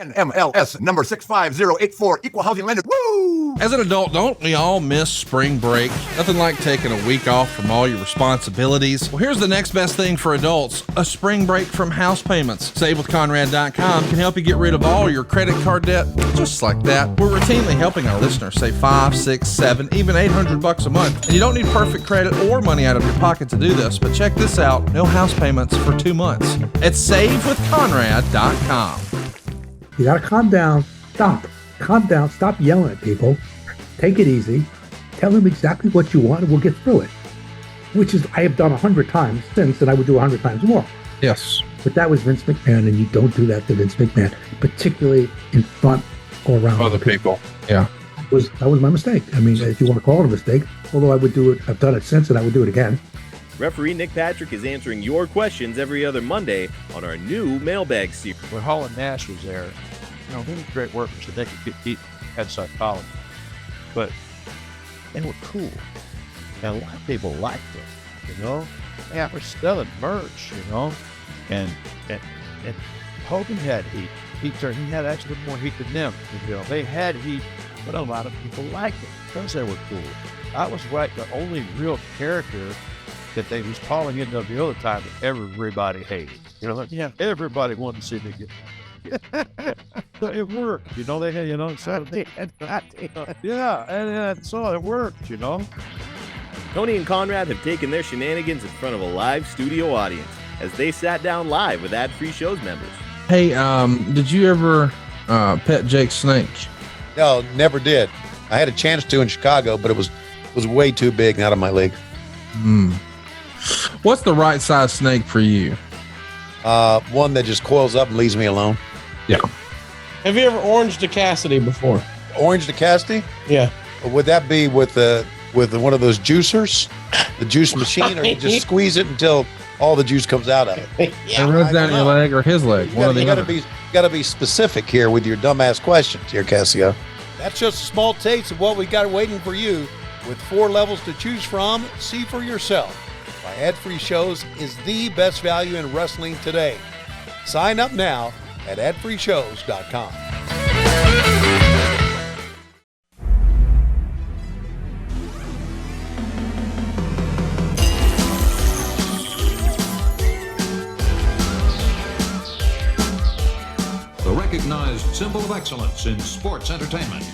NMLS number 65084, equal housing lender. Woo! As an adult, don't we all miss spring break? Nothing like taking a week off from all your responsibilities. Well, here's the next best thing for adults, a spring break from house payments. SaveWithConrad.com can help you get rid of all your credit card debt just like that. We're routinely helping our listeners save $5, $6, $7, even $800 a month. And you don't need perfect credit or money out of your pocket to do this, but check this out, no house payments for 2 months. It's SaveWithConrad.com. You got to calm down. Calm down. Stop yelling at people. Take it easy. Tell them exactly what you want and we'll get through it. Which is, I have done 100 times since, and I would do 100 times more. Yes. But that was Vince McMahon, and you don't do that to Vince McMahon, particularly in front or around other people. Yeah. That was my mistake. I mean, if you want to call it a mistake, although I would do it, I've done it since, and I would do it again. Referee Nick Patrick is answering your questions every other Monday on our new mailbag series. When Hall and Nash was there, you know, they were great workers. They could beat had psychology, but they were cool. And a lot of people liked them, you know. They were selling merch, you know. And Hogan had heat. He had actually more heat than them. You know, they had heat, but a lot of people liked them because they were cool. I was like the only real character that they was calling in the other time that everybody hated. You know, like, yeah, everybody wanted to see me get. It worked, you know. They had, you know, Saturday, yeah, and so it worked, you know. Tony and Conrad have taken their shenanigans in front of a live studio audience as they sat down live with ad-free shows members. Hey, did you ever pet Jake's snake? No, never did. I had a chance to in Chicago, but it was way too big and out of my league. What's the right size snake for you? One that just coils up and leaves me alone. Yeah. Have you ever oranged a Cassidy before? Orange to Cassidy? Yeah. Would that be with one of those juicers, the juice machine, or you just squeeze it until all the juice comes out of it? Yeah, it runs down your leg or his leg. You got to be specific here with your dumbass questions here, Cassio. That's just a small taste of what we got waiting for you. With 4 levels to choose from, see for yourself why ad-free shows is the best value in wrestling today. Sign up now at adfreeshows.com. The recognized symbol of excellence in sports entertainment.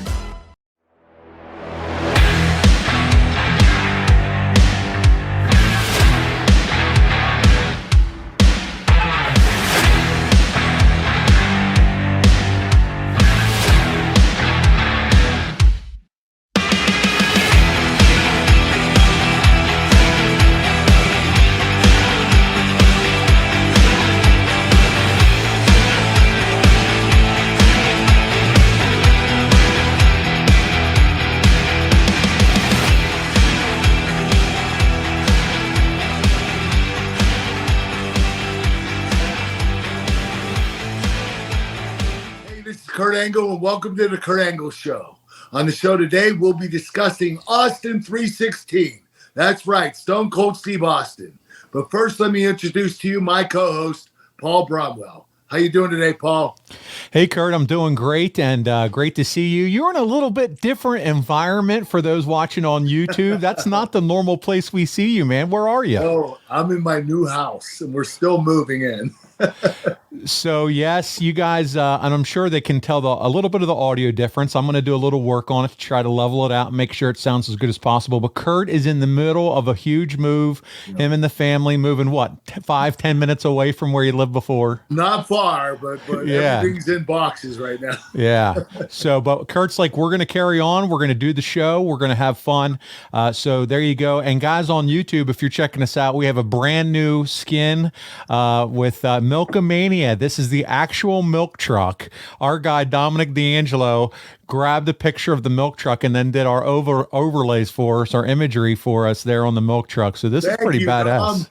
Kurt Angle, and welcome to the Kurt Angle Show. On the show today, we'll be discussing Austin 316. That's right, Stone Cold Steve Austin. But first, let me introduce to you my co-host, Paul Bromwell. How you doing today, Paul? Hey, Kurt, I'm doing great, and great to see you. You're in a little bit different environment for those watching on YouTube. That's not the normal place we see you, man. Where are you? Oh, I'm in my new house, and we're still moving in. So, yes, you guys, and I'm sure they can tell a little bit of the audio difference. I'm going to do a little work on it to try to level it out and make sure it sounds as good as possible. But Kurt is in the middle of a huge move. Yeah. Him and the family moving, 5-10 minutes away from where you lived before? Not far, but yeah. Everything's in boxes right now. Yeah. So, but Kurt's like, we're going to carry on. We're going to do the show. We're going to have fun. So there you go. And guys on YouTube, if you're checking us out, we have a brand new skin with Milkomania. This is the actual milk truck. Our guy, Dominic D'Angelo, grabbed a picture of the milk truck and then did our overlays for us, our imagery for us there on the milk truck. So this is pretty badass.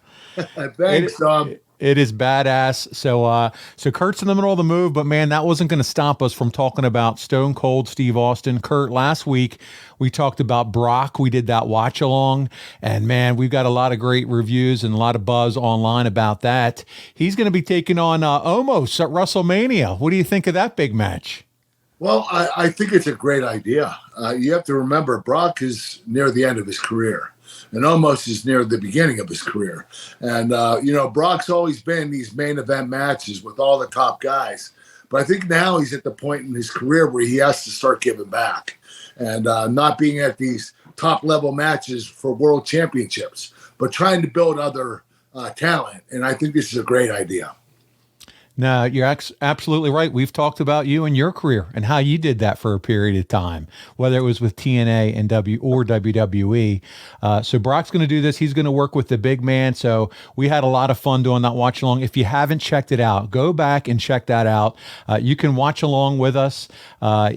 Thanks, Dom. It is badass. So Kurt's in the middle of the move, but man, that wasn't going to stop us from talking about Stone Cold Steve Austin. Kurt, last week we talked about Brock. We did that watch along, and man, we've got a lot of great reviews and a lot of buzz online about that. He's going to be taking on Omos at WrestleMania. What do you think of that big match? Well, I think it's a great idea. You have to remember, Brock is near the end of his career, and almost is near the beginning of his career. And, Brock's always been in these main event matches with all the top guys. But I think now he's at the point in his career where he has to start giving back and not being at these top-level matches for world championships, but trying to build other talent. And I think this is a great idea. No, you're absolutely right. We've talked about you and your career and how you did that for a period of time, whether it was with TNA and WWE. So Brock's going to do this. He's going to work with the big man. So we had a lot of fun doing that watch along. If you haven't checked it out, go back and check that out. You can watch along with us, on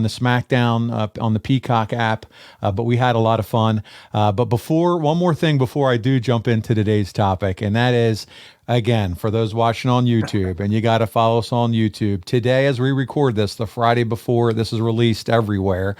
the SmackDown, on the Peacock app. But we had a lot of fun. But one more thing before I do jump into today's topic, and that is, again, for those watching on YouTube, and you got to follow us on YouTube. Today, as we record this, the Friday before this is released everywhere,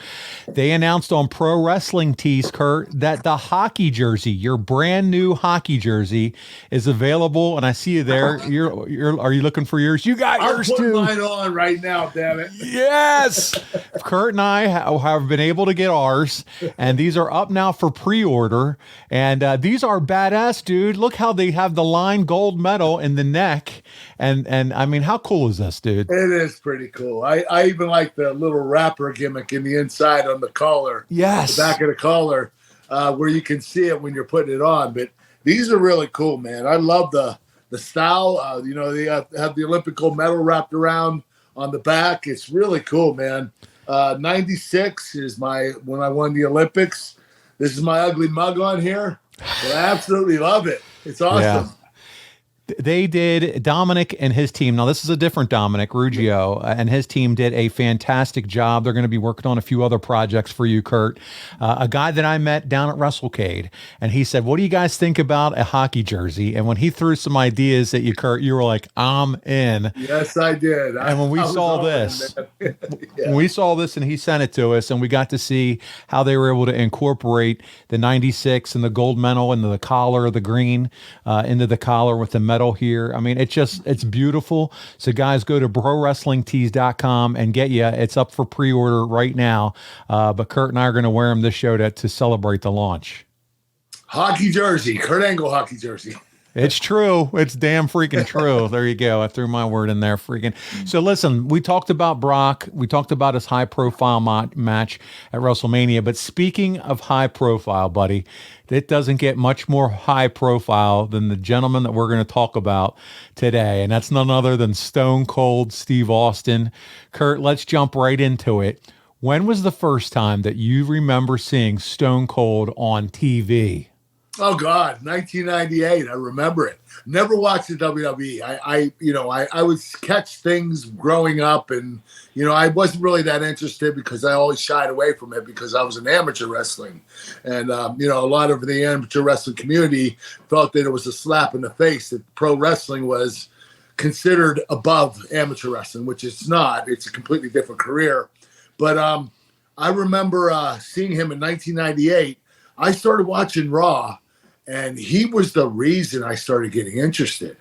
they announced on Pro Wrestling Tees, Kurt, that the hockey jersey, your brand new hockey jersey, is available. And I see you there. Are you looking for yours? You got yours too. I'm putting mine on right now, damn it. Yes. Kurt and I have been able to get ours, and these are up now for pre-order. And these are badass, dude. Look how they have the line gold medal in the neck, and I mean, how cool is this, dude? It is pretty cool. I even like the little wrapper gimmick in the inside on the collar. Yes, the back of the collar, where you can see it when you're putting it on. But these are really cool, man. I love the style. They have the Olympic gold medal wrapped around on the back. It's really cool, man. 96 is when I won the Olympics. This is my ugly mug on here. But I absolutely love it. It's awesome. Yeah. They did, Dominic and his team. Now, this is a different Dominic Ruggio, and his team did a fantastic job. They're going to be working on a few other projects for you, Kurt. A guy that I met down at WrestleCade, and he said, "What do you guys think about a hockey jersey?" And when he threw some ideas at you, Kurt, you were like, "I'm in." Yes, I did. And when we saw this, when we saw this and he sent it to us, and we got to see how they were able to incorporate the 96 and the gold medal into the collar, the green into the collar with the metal here. I mean, it's beautiful. So guys, go to prowrestlingtees.com and get you. It's up for pre-order right now. But Kurt and I are going to wear them this show to celebrate the launch. Hockey jersey, Kurt Angle hockey jersey. It's true. It's damn freaking true. There you go. I threw my word in there, freaking. So listen, we talked about Brock. We talked about his high-profile match at WrestleMania. But speaking of high-profile, buddy, it doesn't get much more high-profile than the gentleman that we're going to talk about today, and that's none other than Stone Cold Steve Austin. Kurt, let's jump right into it. When was the first time that you remember seeing Stone Cold on TV? Oh God, 1998. I remember it. Never watched the WWE. I would catch things growing up, and I wasn't really that interested because I always shied away from it because I was in amateur wrestling, and a lot of the amateur wrestling community felt that it was a slap in the face that pro wrestling was considered above amateur wrestling, which it's not. It's a completely different career. But I remember seeing him in 1998. I started watching Raw, and he was the reason I started getting interested.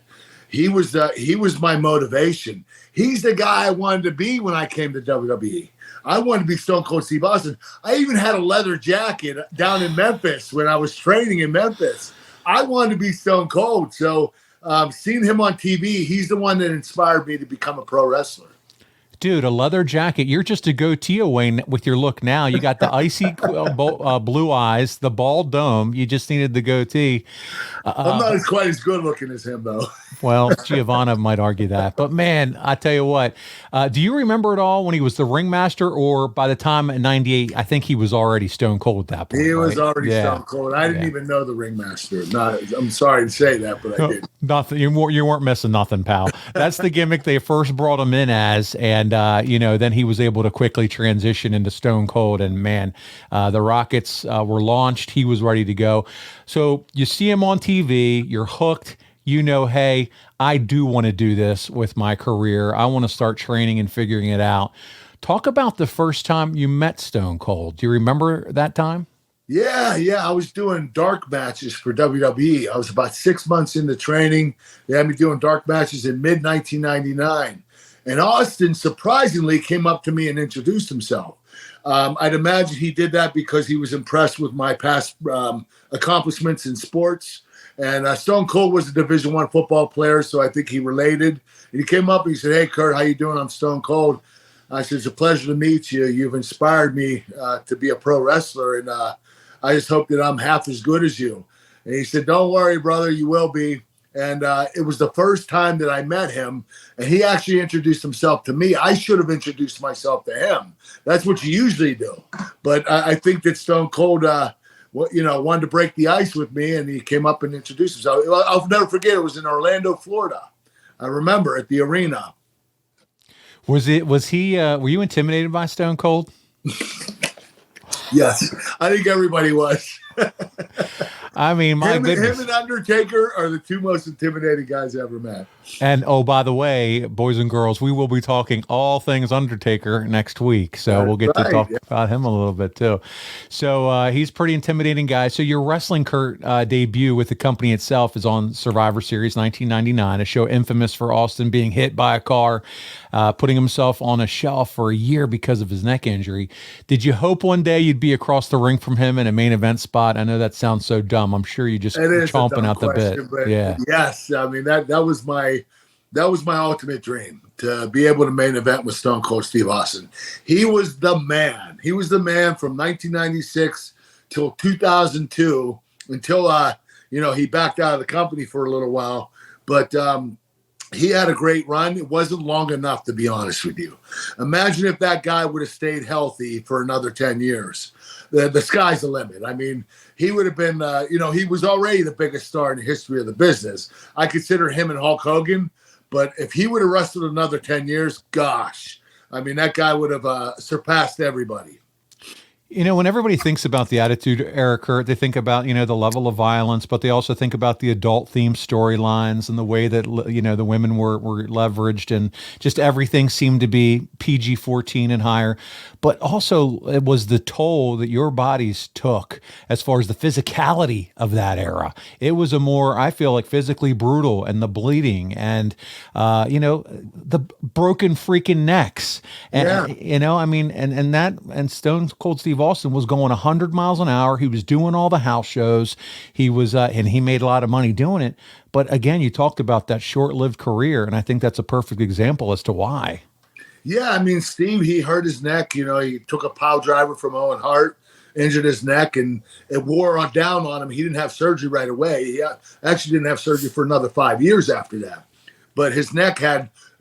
He was my motivation. He's the guy I wanted to be when I came to WWE. I wanted to be Stone Cold Steve Austin. I even had a leather jacket down in Memphis when I was training in Memphis. I wanted to be Stone Cold. So seeing him on TV, he's the one that inspired me to become a pro wrestler. Dude, a leather jacket. You're just a goatee away with your look now. You got the icy blue eyes, the bald dome. You just needed the goatee. I'm not quite as good looking as him, though. Well, Giovanna might argue that. But, man, I tell you what, do you remember it all when he was the ringmaster, or by the time in 98, I think he was already Stone Cold at that point? He was already Yeah. Stone Cold. I didn't even know the ringmaster. I'm sorry to say that, but I did. Nothing. You weren't missing nothing, pal. That's the gimmick they first brought him in as, and then he was able to quickly transition into Stone Cold. And man, the Rockets were launched. He was ready to go. So you see him on TV. You're hooked. you know, hey, I do want to do this with my career. I want to start training and figuring it out. Talk about the first time you met Stone Cold. Do you remember that time? Yeah. I was doing dark matches for WWE. I was about 6 months into training. They had me doing dark matches in mid 1999. And Austin surprisingly came up to me and introduced himself. I'd imagine he did that because he was impressed with my past accomplishments in sports. And Stone Cold was a Division I football player, so I think he related. And he came up and he said, "Hey, Kurt, how you doing? I'm Stone Cold." I said, "It's a pleasure to meet you. You've inspired me to be a pro wrestler, and I just hope that I'm half as good as you." And he said, "Don't worry, brother, you will be." And it was the first time that I met him, and he actually introduced himself to me. I should have introduced myself to him. That's what you usually do. But I think that Stone Cold, wanted to break the ice with me, and he came up and introduced himself. I'll never forget. It was in Orlando, Florida. I remember at the arena. Was he, were you intimidated by Stone Cold? Yes, I think everybody was. I mean, my goodness. Him and Undertaker are the two most intimidating guys I ever met. And oh, by the way, boys and girls, we will be talking all things Undertaker next week. So we'll get to talk about him a little bit too. So he's a pretty intimidating guy. So your wrestling, Kurt, debut with the company itself is on Survivor Series 1999, a show infamous for Austin being hit by a car, putting himself on a shelf for a year because of his neck injury. Did you hope one day you'd be across the ring from him in a main event spot? I know that sounds so dumb. I'm sure you just chomping out the bit. Yeah. Yes. I mean, that was my ultimate dream, to be able to main event with Stone Cold Steve Austin. He was the man. He was the man from 1996 till 2002 until, he backed out of the company for a little while. But he had a great run. It wasn't long enough, to be honest with you. Imagine if that guy would have stayed healthy for another 10 years. The sky's the limit. I mean, he would have been, he was already the biggest star in the history of the business. I consider him and Hulk Hogan. But if he would have wrestled another 10 years, gosh, I mean, that guy would have surpassed everybody. You know, when everybody thinks about the Attitude Era, Kurt, they think about, the level of violence, but they also think about the adult-themed storylines and the way that, the women were leveraged, and just everything seemed to be PG-14 and higher. But also it was the toll that your bodies took as far as the physicality of that era. It was a more, I feel like, physically brutal, and the bleeding and, the broken freaking necks. And, and Stone Cold Steve Austin was going 100 miles an hour. He was doing all the house shows. He was, and he made a lot of money doing it. But again, you talked about that short-lived career, and I think that's a perfect example as to why. Yeah, I mean, Steve, he hurt his neck. He took a pile driver from Owen Hart, injured his neck, and it wore down on him. He didn't have surgery right away. He actually didn't have surgery for another 5 years after that. But his neck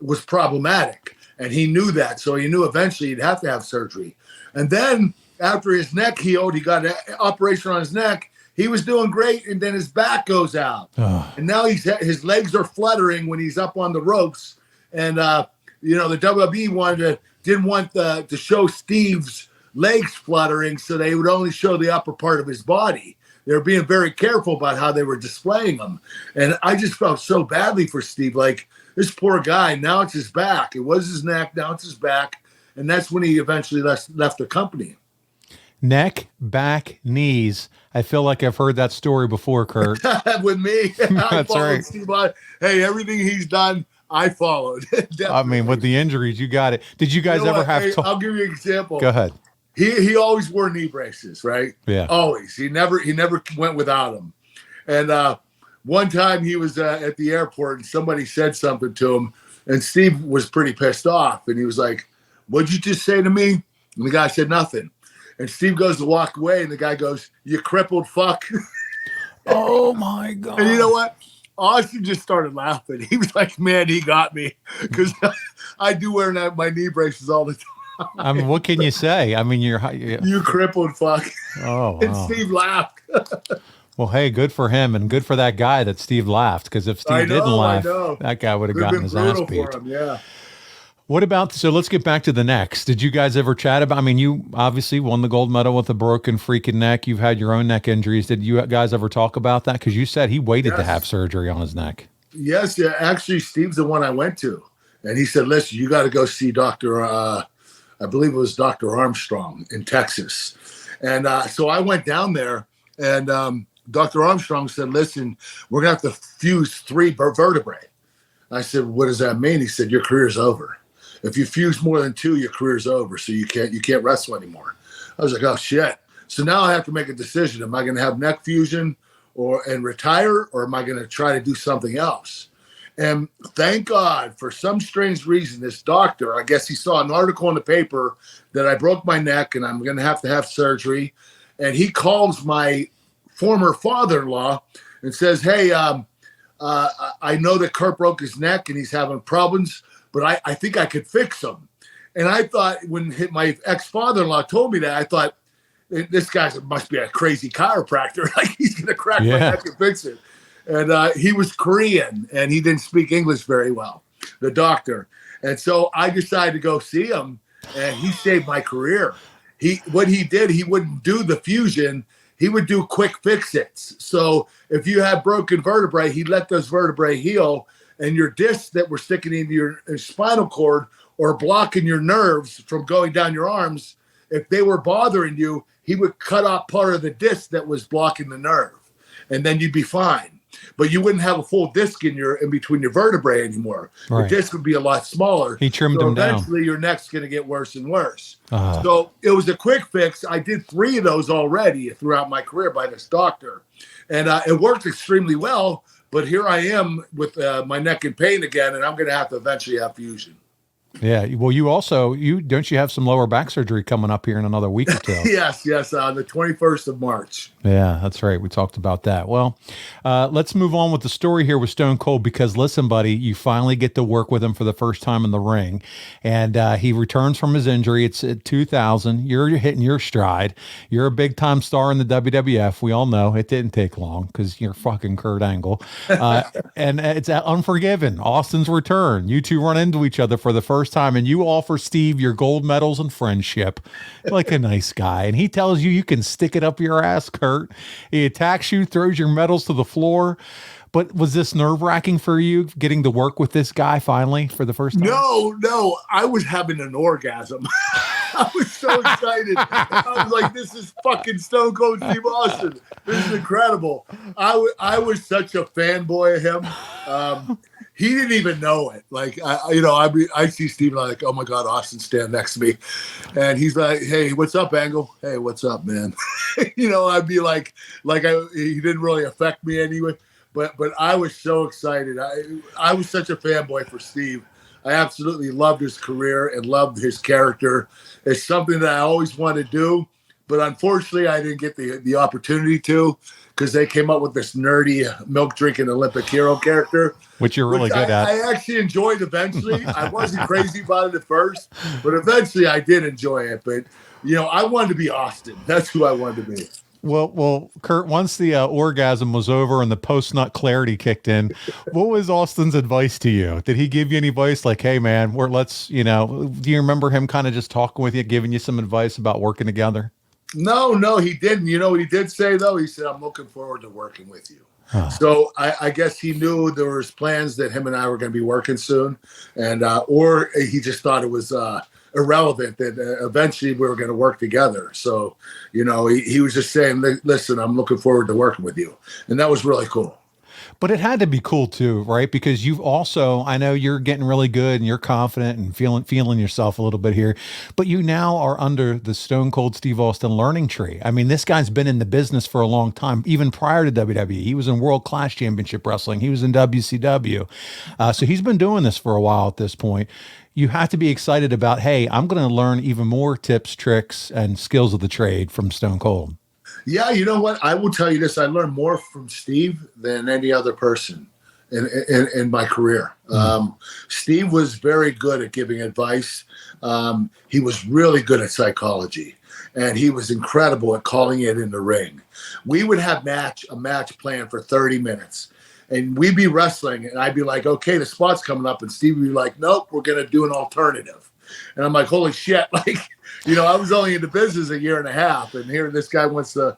was problematic, and he knew that. So he knew eventually he'd have to have surgery. And then after his neck healed, he got an operation on his neck. He was doing great, and then his back goes out. And now his legs are fluttering when he's up on the ropes. And, the WWE didn't want to show Steve's legs fluttering, so they would only show the upper part of his body. They were being very careful about how they were displaying him. And I just felt so badly for Steve. Like, this poor guy, now it's his back. It was his neck, now it's his back. And that's when he eventually left the company. Neck, back, knees. I feel like I've heard that story before, Kurt. With me, That's right. Steve. Hey, everything he's done, I followed. I mean, with the injuries, you got it. Did you guys ever have? I'll give you an example. Go ahead. He always wore knee braces, right? Yeah. Always. He never went without them. And one time he was at the airport, and somebody said something to him, and Steve was pretty pissed off, and he was like, "What'd you just say to me?" And the guy said nothing. And Steve goes to walk away, and the guy goes, "You crippled fuck." Oh, my God. And you know what? Austin just started laughing. He was like, "Man, he got me." Because I do wear my knee braces all the time. I mean, what can you say? I mean, you're you crippled fuck. Oh, wow. And Steve laughed. Well, hey, good for him, and good for that guy that Steve laughed, because if Steve didn't laugh, that guy would have gotten his ass beat. Yeah. What about, so let's get back to the necks. Did you guys ever chat about, I mean, you obviously won the gold medal with a broken freaking neck. You've had your own neck injuries. Did you guys ever talk about that? Because you said he waited to have surgery on his neck. Yes, yeah. Actually, Steve's the one I went to. And he said, listen, you got to go see Dr. I believe it was Dr. Armstrong in Texas. And so I went down there, and Dr. Armstrong said, listen, we're going to have to fuse 3 vertebrae. I said, what does that mean? He said, your career's over. If you fuse more than 2, your career's over. So you can't wrestle anymore. I was like, oh shit. So now I have to make a decision. Am I going to have neck fusion and retire, or am I going to try to do something else? And thank God, for some strange reason, this doctor, I guess he saw an article in the paper that I broke my neck and I'm going to have surgery. And he calls my former father-in-law and says, hey, I know that Kurt broke his neck and he's having problems, but I think I could fix him. And I thought, when my ex-father-in-law told me that, I thought, this guy must be a crazy chiropractor. Like, he's going to crack my neck and fix it. And he was Korean, and he didn't speak English very well, the doctor. And so I decided to go see him, and he saved my career. What he did, he wouldn't do the fusion. He would do quick fix-its. So if you had broken vertebrae, he'd let those vertebrae heal, and your discs that were sticking into your spinal cord or blocking your nerves from going down your arms, if they were bothering you, he would cut off part of the disc that was blocking the nerve, and then you'd be fine. But you wouldn't have a full disc in between your vertebrae anymore. Right. The disc would be a lot smaller. He trimmed them down. Eventually, your neck's going to get worse and worse. So it was a quick fix. I did 3 of those already throughout my career by this doctor, and it worked extremely well. But here I am with my neck in pain again, and I'm going to have to eventually have fusion. Yeah. Well, don't you have some lower back surgery coming up here in another week or 2? Yes, on the 21st of March. Yeah, that's right. We talked about that. Well, let's move on with the story here with Stone Cold, because listen, buddy, you finally get to work with him for the first time in the ring, and he returns from his injury. It's at 2000. You're hitting your stride. You're a big time star in the WWF. We all know it didn't take long because you're fucking Kurt Angle, and it's at Unforgiven, Austin's return. You two run into each other for the first time, and you offer Steve your gold medals and friendship like a nice guy, and he tells you can stick it up your ass, Kurt. He attacks you, throws your medals to the floor. But was this nerve-wracking for you, getting to work with this guy finally for the first time? No, I was having an orgasm. I was so excited. I was like, this is fucking Stone Cold Steve Austin. This is incredible. I was such a fanboy of him. He didn't even know it. Like, I see Steve like, oh my God, Austin stand next to me. And he's like, hey, what's up, Angle? Hey, what's up, man? I'd be like he didn't really affect me anyway. But I was so excited. I was such a fanboy for Steve. I absolutely loved his career and loved his character. It's something that I always wanted to do, but unfortunately I didn't get the opportunity to, because they came up with this nerdy milk drinking Olympic hero character, which you're really good at. I actually enjoyed eventually. I wasn't crazy about it at first, but eventually I did enjoy it. But I wanted to be Austin. That's who I wanted to be. Well, Kurt, once the orgasm was over and the post-nut clarity kicked in, what was Austin's advice to you? Did he give you any advice like, hey, man, do you remember him kind of just talking with you, giving you some advice about working together? No, he didn't. You know what he did say, though? He said, I'm looking forward to working with you. So I guess he knew there was plans that him and I were going to be working soon, and or he just thought it was irrelevant that eventually we were going to work together. So, he was just saying, listen, I'm looking forward to working with you. And that was really cool. But it had to be cool too, right? Because you've also, I know you're getting really good and you're confident and feeling yourself a little bit here, but you now are under the Stone Cold Steve Austin learning tree. I mean, this guy's been in the business for a long time, even prior to WWE. He was in World Class Championship Wrestling. He was in WCW. So he's been doing this for a while at this point. You have to be excited about, hey, I'm going to learn even more tips, tricks, and skills of the trade from Stone Cold. Yeah, you know what? I will tell you this. I learned more from Steve than any other person in my career. Steve was very good at giving advice. He was really good at psychology, and he was incredible at calling it in the ring. We would have a match planned for 30 minutes. and we'd be wrestling, and I'd be like, okay, the spot's coming up, and Steve would be like, nope, we're going to do an alternative. And I'm like, holy shit. Like, I was only in the business a year and a half, and here this guy wants to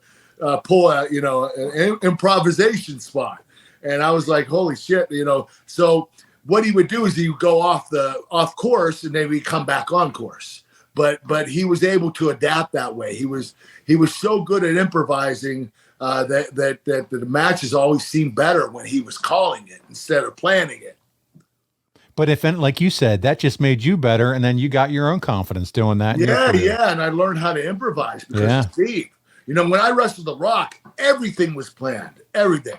pull an improvisation spot. And I was like, holy shit, So what he would do is he would go off course, and then we'd come back on course. But he was able to adapt that way. He was so good at improvising that the matches always seemed better when he was calling it instead of planning it. But like you said, that just made you better, and then you got your own confidence doing that. Yeah, and I learned how to improvise because of Steve. When I wrestled The Rock, everything was planned, everything.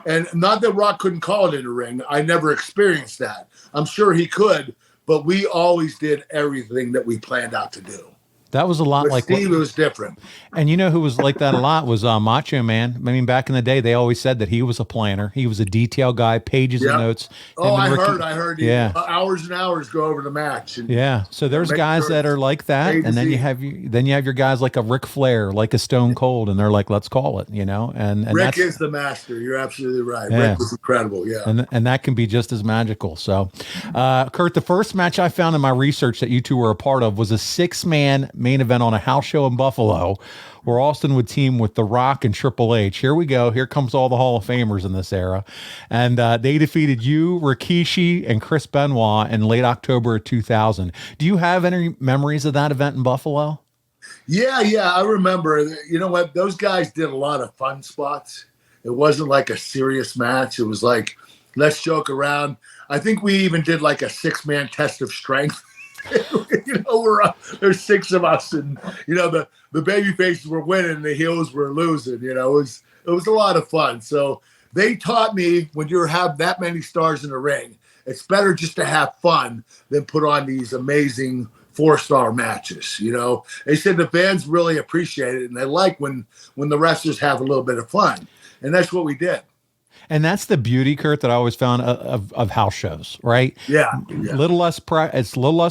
And not that Rock couldn't call it in the ring. I never experienced that. I'm sure he could, but we always did everything that we planned out to do. That was a lot like Steve. It was different. And who was like that a lot was Macho Man. I mean, back in the day, they always said that he was a planner. He was a detail guy, pages of notes. Oh, I heard. Yeah, hours and hours go over the match. And so there's guys that are like that, and then you have your guys like a Ric Flair, like a Stone Cold, and they're like, let's call it, And Rick is the master. You're absolutely right. Yeah. Rick was incredible. Yeah, and that can be just as magical. So, Kurt, the first match I found in my research that you two were a part of was a 6-man main event on a house show in Buffalo where Austin would team with The Rock and Triple H. Here we go. Here comes all the Hall of Famers in this era. And they defeated you, Rikishi, and Chris Benoit in late October of 2000. Do you have any memories of that event in Buffalo? Yeah, I remember. You know what? Those guys did a lot of fun spots. It wasn't like a serious match. It was like, let's joke around. I think we even did like a 6-man test of strength. There's 6 of us, and the baby faces were winning, and the heels were losing. It was a lot of fun. So they taught me when you have that many stars in the ring, it's better just to have fun than put on these amazing 4-star matches. They said the fans really appreciate it, and they like when the wrestlers have a little bit of fun, and that's what we did. And that's the beauty, Kurt, that I always found of house shows, right? Yeah. It's a little less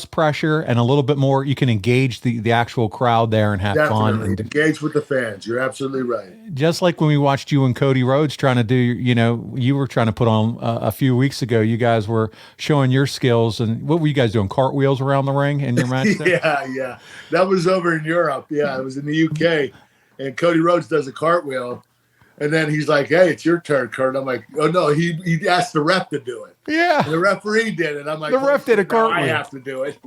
pressure and a little bit more. You can engage the actual crowd there and have fun. And engage with the fans. You're absolutely right. Just like when we watched you and Cody Rhodes trying to do, you were trying to put on a few weeks ago. You guys were showing your skills, and what were you guys doing? Cartwheels around the ring in your match? Yeah. That was over in Europe. Yeah, it was in the UK, and Cody Rhodes does a cartwheel. And then he's like, hey, it's your turn, Kurt. I'm like, oh, no, he asked the ref to do it. Yeah. And the referee did it. I'm like, the ref did a cartwheel. I have to do it.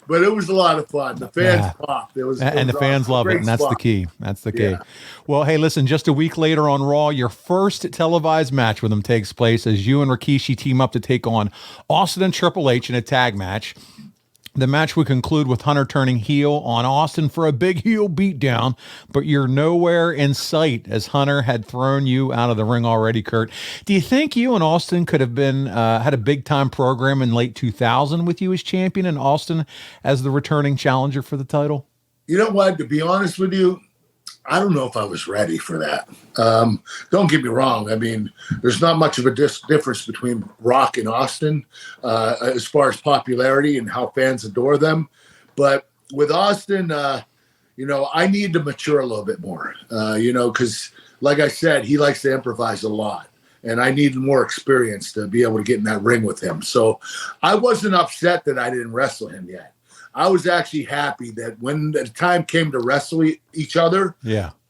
But it was a lot of fun. The fans popped. The fans love it, and that's the key. That's the key. Yeah. Well, hey, listen, just a week later on Raw, your first televised match with them takes place as you and Rikishi team up to take on Austin and Triple H in a tag match. The match would conclude with Hunter turning heel on Austin for a big heel beatdown, but you're nowhere in sight as Hunter had thrown you out of the ring already, Kurt. Do you think you and Austin could have been had a big-time program in late 2000 with you as champion and Austin as the returning challenger for the title? You know what? To be honest with you, I don't know if I was ready for that. Don't get me wrong. I mean, there's not much of a difference between Rock and Austin as far as popularity and how fans adore them. But with Austin, I need to mature a little bit more, because like I said, he likes to improvise a lot. And I needed more experience to be able to get in that ring with him. So I wasn't upset that I didn't wrestle him yet. I was actually happy that when the time came to wrestle each other,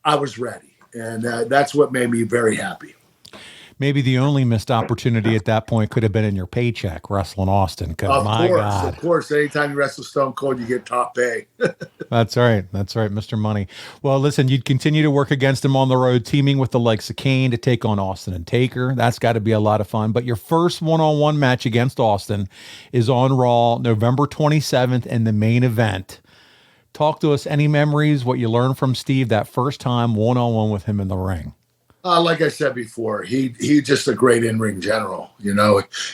I was ready. And that's what made me very happy. Maybe the only missed opportunity at that point could have been in your paycheck, wrestling Austin. Of course. Anytime you wrestle Stone Cold, you get top pay. That's right, Mr. Money. Well, listen, you'd continue to work against him on the road, teaming with the likes of Kane to take on Austin and Taker. That's got to be a lot of fun. But your first one-on-one match against Austin is on Raw, November 27th, in the main event. Talk to us, any memories, what you learned from Steve that first time one-on-one with him in the ring. Like I said before, he just a great in-ring general.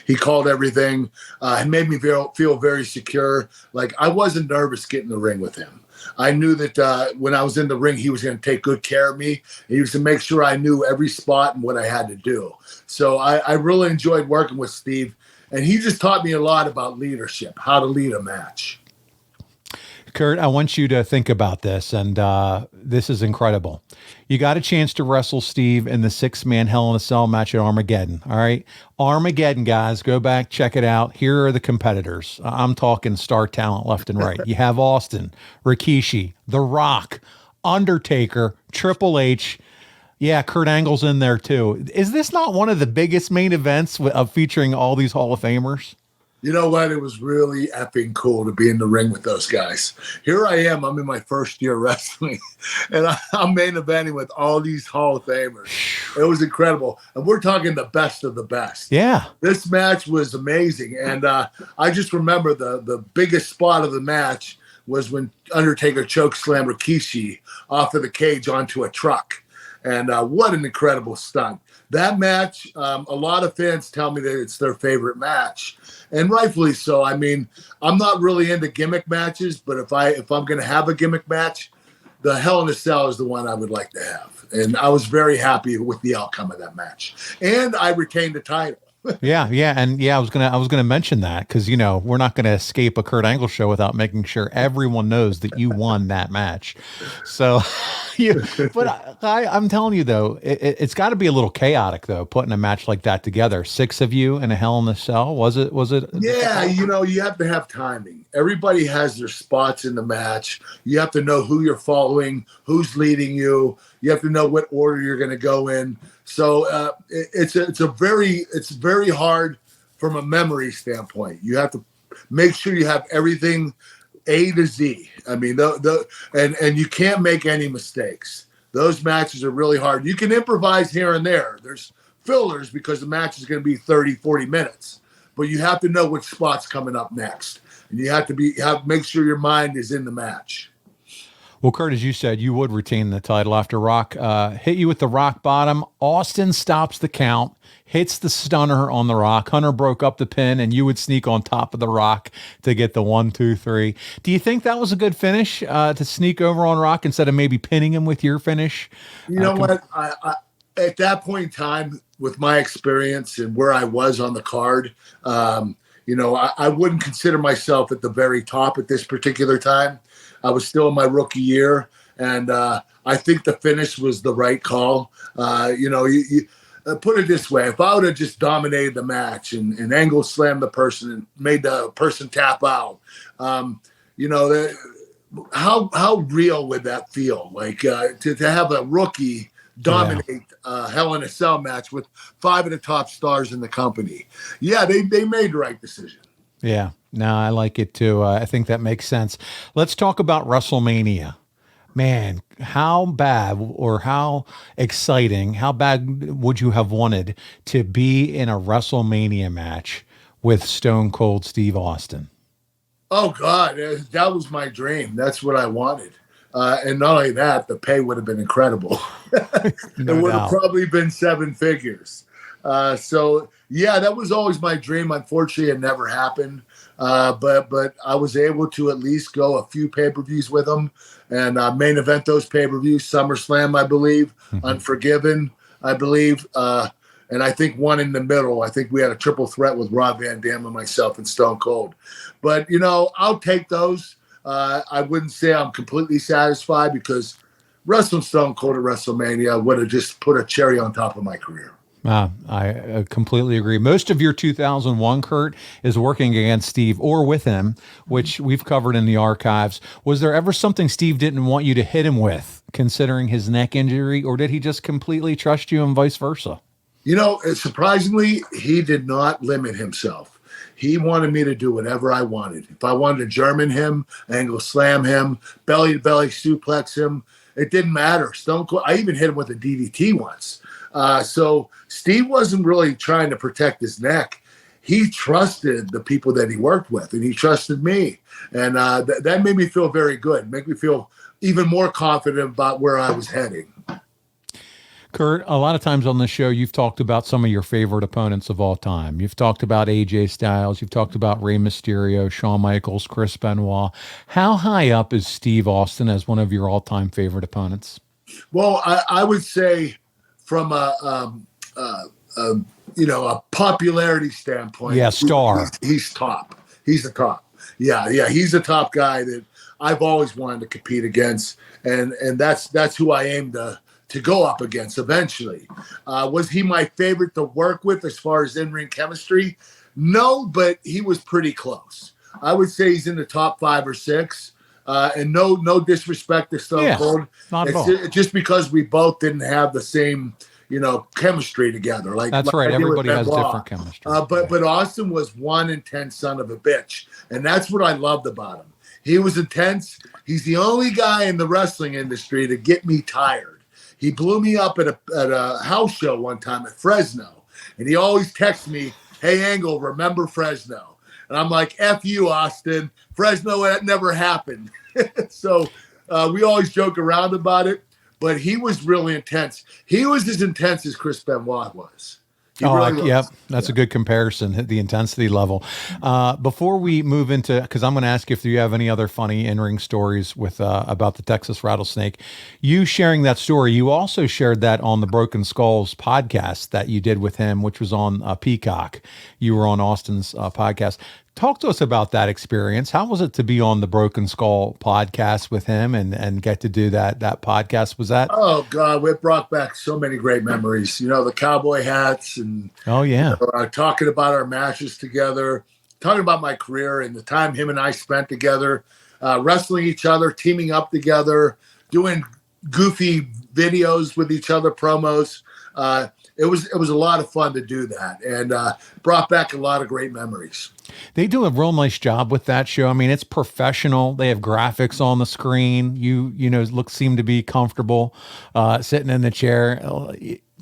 He called everything. It made me feel very secure. Like I wasn't nervous getting in the ring with him. I knew that when I was in the ring, he was going to take good care of me. He was to make sure I knew every spot and what I had to do. So I really enjoyed working with Steve, and he just taught me a lot about leadership, how to lead a match. Kurt, I want you to think about this, and this is incredible. You got a chance to wrestle Steve in the 6-man Hell in a Cell match at Armageddon. All right. Armageddon, guys, go back, check it out. Here are the competitors. I'm talking star talent left and right. You have Austin, Rikishi, The Rock, Undertaker, Triple H. Yeah, Kurt Angle's in there too. Is this not one of the biggest main events of featuring all these Hall of Famers? You know what? It was really effing cool to be in the ring with those guys. Here I am. I'm in my first year wrestling, and I'm main eventing with all these Hall of Famers. It was incredible. And we're talking the best of the best. Yeah. This match was amazing. And I just remember the biggest spot of the match was when Undertaker chokeslammed Rikishi off of the cage onto a truck. And what an incredible stunt. That match, a lot of fans tell me that it's their favorite match, and rightfully so. I mean, I'm not really into gimmick matches, but if I'm going to have a gimmick match, the Hell in a Cell is the one I would like to have. And I was very happy with the outcome of that match. And I retained the title. Yeah. I was gonna mention that because we're not gonna escape a Kurt Angle show without making sure everyone knows that you won that match. So, but I'm telling you though, it's got to be a little chaotic though, putting a match like that together. 6 of you in a Hell in a Cell. Was it? Yeah, you have to have timing. Everybody has their spots in the match. You have to know who you're following, who's leading you. You have to know what order you're going to go in. So it's very hard from a memory standpoint. You have to make sure you have everything A to Z. I mean, and you can't make any mistakes. Those matches are really hard. You can improvise here and there. There's fillers because the match is going to be 30, 40 minutes. But you have to know which spot's coming up next. And you have to make sure your mind is in the match. Well, Kurt, as you said, you would retain the title after Rock hit you with the rock bottom. Austin stops the count, hits the stunner on the Rock. Hunter broke up the pin, and you would sneak on top of the Rock to get the 1, 2, 3. Do you think that was a good finish to sneak over on Rock instead of maybe pinning him with your finish? You know what? I at that point in time, with my experience and where I was on the card, I wouldn't consider myself at the very top at this particular time. I was still in my rookie year, and I think the finish was the right call. You put it this way: if I would have just dominated the match and Angle slammed the person and made the person tap out, how real would that feel? Like to have a rookie dominate Hell in a Cell match with 5 of the top stars in the company. Yeah, they made the right decision. Yeah, no, I like it too. I think that makes sense. Let's talk about WrestleMania. Man, how bad or how exciting, how bad would you have wanted to be in a WrestleMania match with Stone Cold Steve Austin? Oh, God, that was my dream. That's what I wanted. And not only that, the pay would have been incredible. It would have probably been 7 figures. So yeah, that was always my dream. Unfortunately, it never happened. But I was able to at least go a few pay-per-views with him and main event those pay-per-views. SummerSlam, I believe, Unforgiven, I believe, and I think one in the middle. I think we had a triple threat with Rob Van Dam and myself and Stone Cold. But I'll take those. I wouldn't say I'm completely satisfied because wrestling Stone Cold at WrestleMania would have just put a cherry on top of my career. I completely agree. Most of your 2001, Kurt, is working against Steve or with him, which we've covered in the archives. Was there ever something Steve didn't want you to hit him with, considering his neck injury, or did he just completely trust you and vice versa? Surprisingly, he did not limit himself. He wanted me to do whatever I wanted. If I wanted to German him, angle slam him, belly-to-belly suplex him, it didn't matter. Stone Cold, I even hit him with a DDT once. So Steve wasn't really trying to protect his neck. He trusted the people that he worked with, and he trusted me. And that made me feel very good, make me feel even more confident about where I was heading. Kurt, a lot of times on the show, you've talked about some of your favorite opponents of all time. You've talked about AJ Styles. You've talked about Rey Mysterio, Shawn Michaels, Chris Benoit. How high up is Steve Austin as one of your all-time favorite opponents? Well, I would say from a popularity standpoint. Yeah, star. He's top. He's the top. Yeah, he's the top guy that I've always wanted to compete against, and that's who I aim to go up against eventually. Was he my favorite to work with as far as in-ring chemistry? No, but he was pretty close. I would say he's in the top 5 or 6. And no disrespect to Stone Cold. Not at all. Just because we both didn't have the same, chemistry together. That's right. Everybody has different chemistry. But Austin was one intense son of a bitch, and that's what I loved about him. He was intense. He's the only guy in the wrestling industry to get me tired. He blew me up at a house show one time at Fresno, and he always texts me, "Hey, Angle, remember Fresno?" And I'm like, "F you, Austin. Fresno, that never happened." So we always joke around about it, but he was really intense. He was as intense as Chris Benoit was. Yep. That's a good comparison, the intensity level. Before we move into, because I'm going to ask you if you have any other funny in-ring stories with about the Texas Rattlesnake. You sharing that story, you also shared that on the Broken Skulls podcast that you did with him, which was on Peacock. You were on Austin's podcast. Talk to us about that experience. How was it to be on the Broken Skull podcast with him and get to do that podcast? Was that? Oh God, it brought back so many great memories. The cowboy hats and talking about our matches together, talking about my career and the time him and I spent together, wrestling each other, teaming up together, doing goofy videos with each other, promos. It was a lot of fun to do that, and brought back a lot of great memories. They do a real nice job with that show. I mean, it's professional. They have graphics on the screen. You seem to be comfortable sitting in the chair.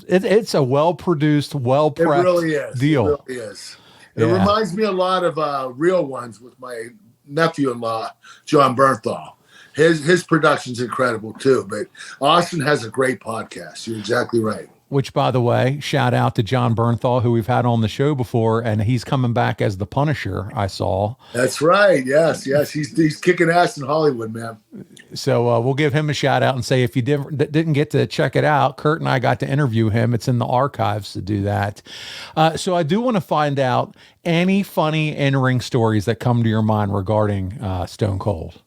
It's a well-produced, well-prepped deal. It really is. It reminds me a lot of Real Ones with my nephew-in-law, John Bernthal. His production's incredible too. But Austin has a great podcast. You're exactly right. Which, by the way, shout out to John Bernthal, who we've had on the show before, and he's coming back as the Punisher, I saw. That's right. Yes. He's kicking ass in Hollywood, man. So we'll give him a shout out and say if you didn't get to check it out, Kurt and I got to interview him. It's in the archives to do that. So I do want to find out any funny in-ring stories that come to your mind regarding Stone Cold.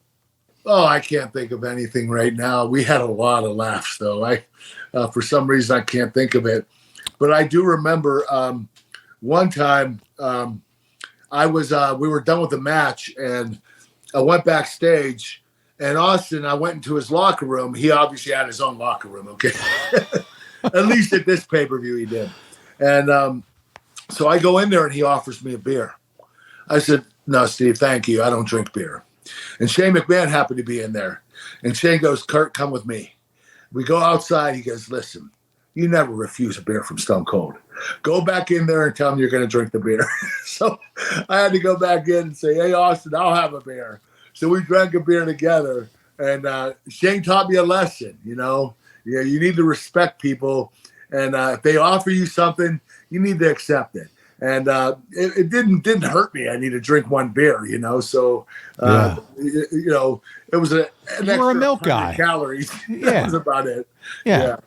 Oh, I can't think of anything right now. We had a lot of laughs, though. For some reason, I can't think of it. But I do remember one time we were done with the match, and I went backstage, and Austin, I went into his locker room. He obviously had his own locker room, okay? At least at this pay-per-view he did. And so I go in there, and he offers me a beer. I said, "No, Steve, thank you. I don't drink beer." And Shane McMahon happened to be in there. And Shane goes, "Kurt, come with me." We go outside. He goes, "Listen, you never refuse a beer from Stone Cold. Go back in there and tell him you're going to drink the beer." So I had to go back in and say, "Hey, Austin, I'll have a beer." So we drank a beer together. And Shane taught me a lesson, you need to respect people. And if they offer you something, you need to accept it. And it didn't hurt me. I need to drink one beer, So, it was an extra a milk guy. calories. That was about it. Yeah.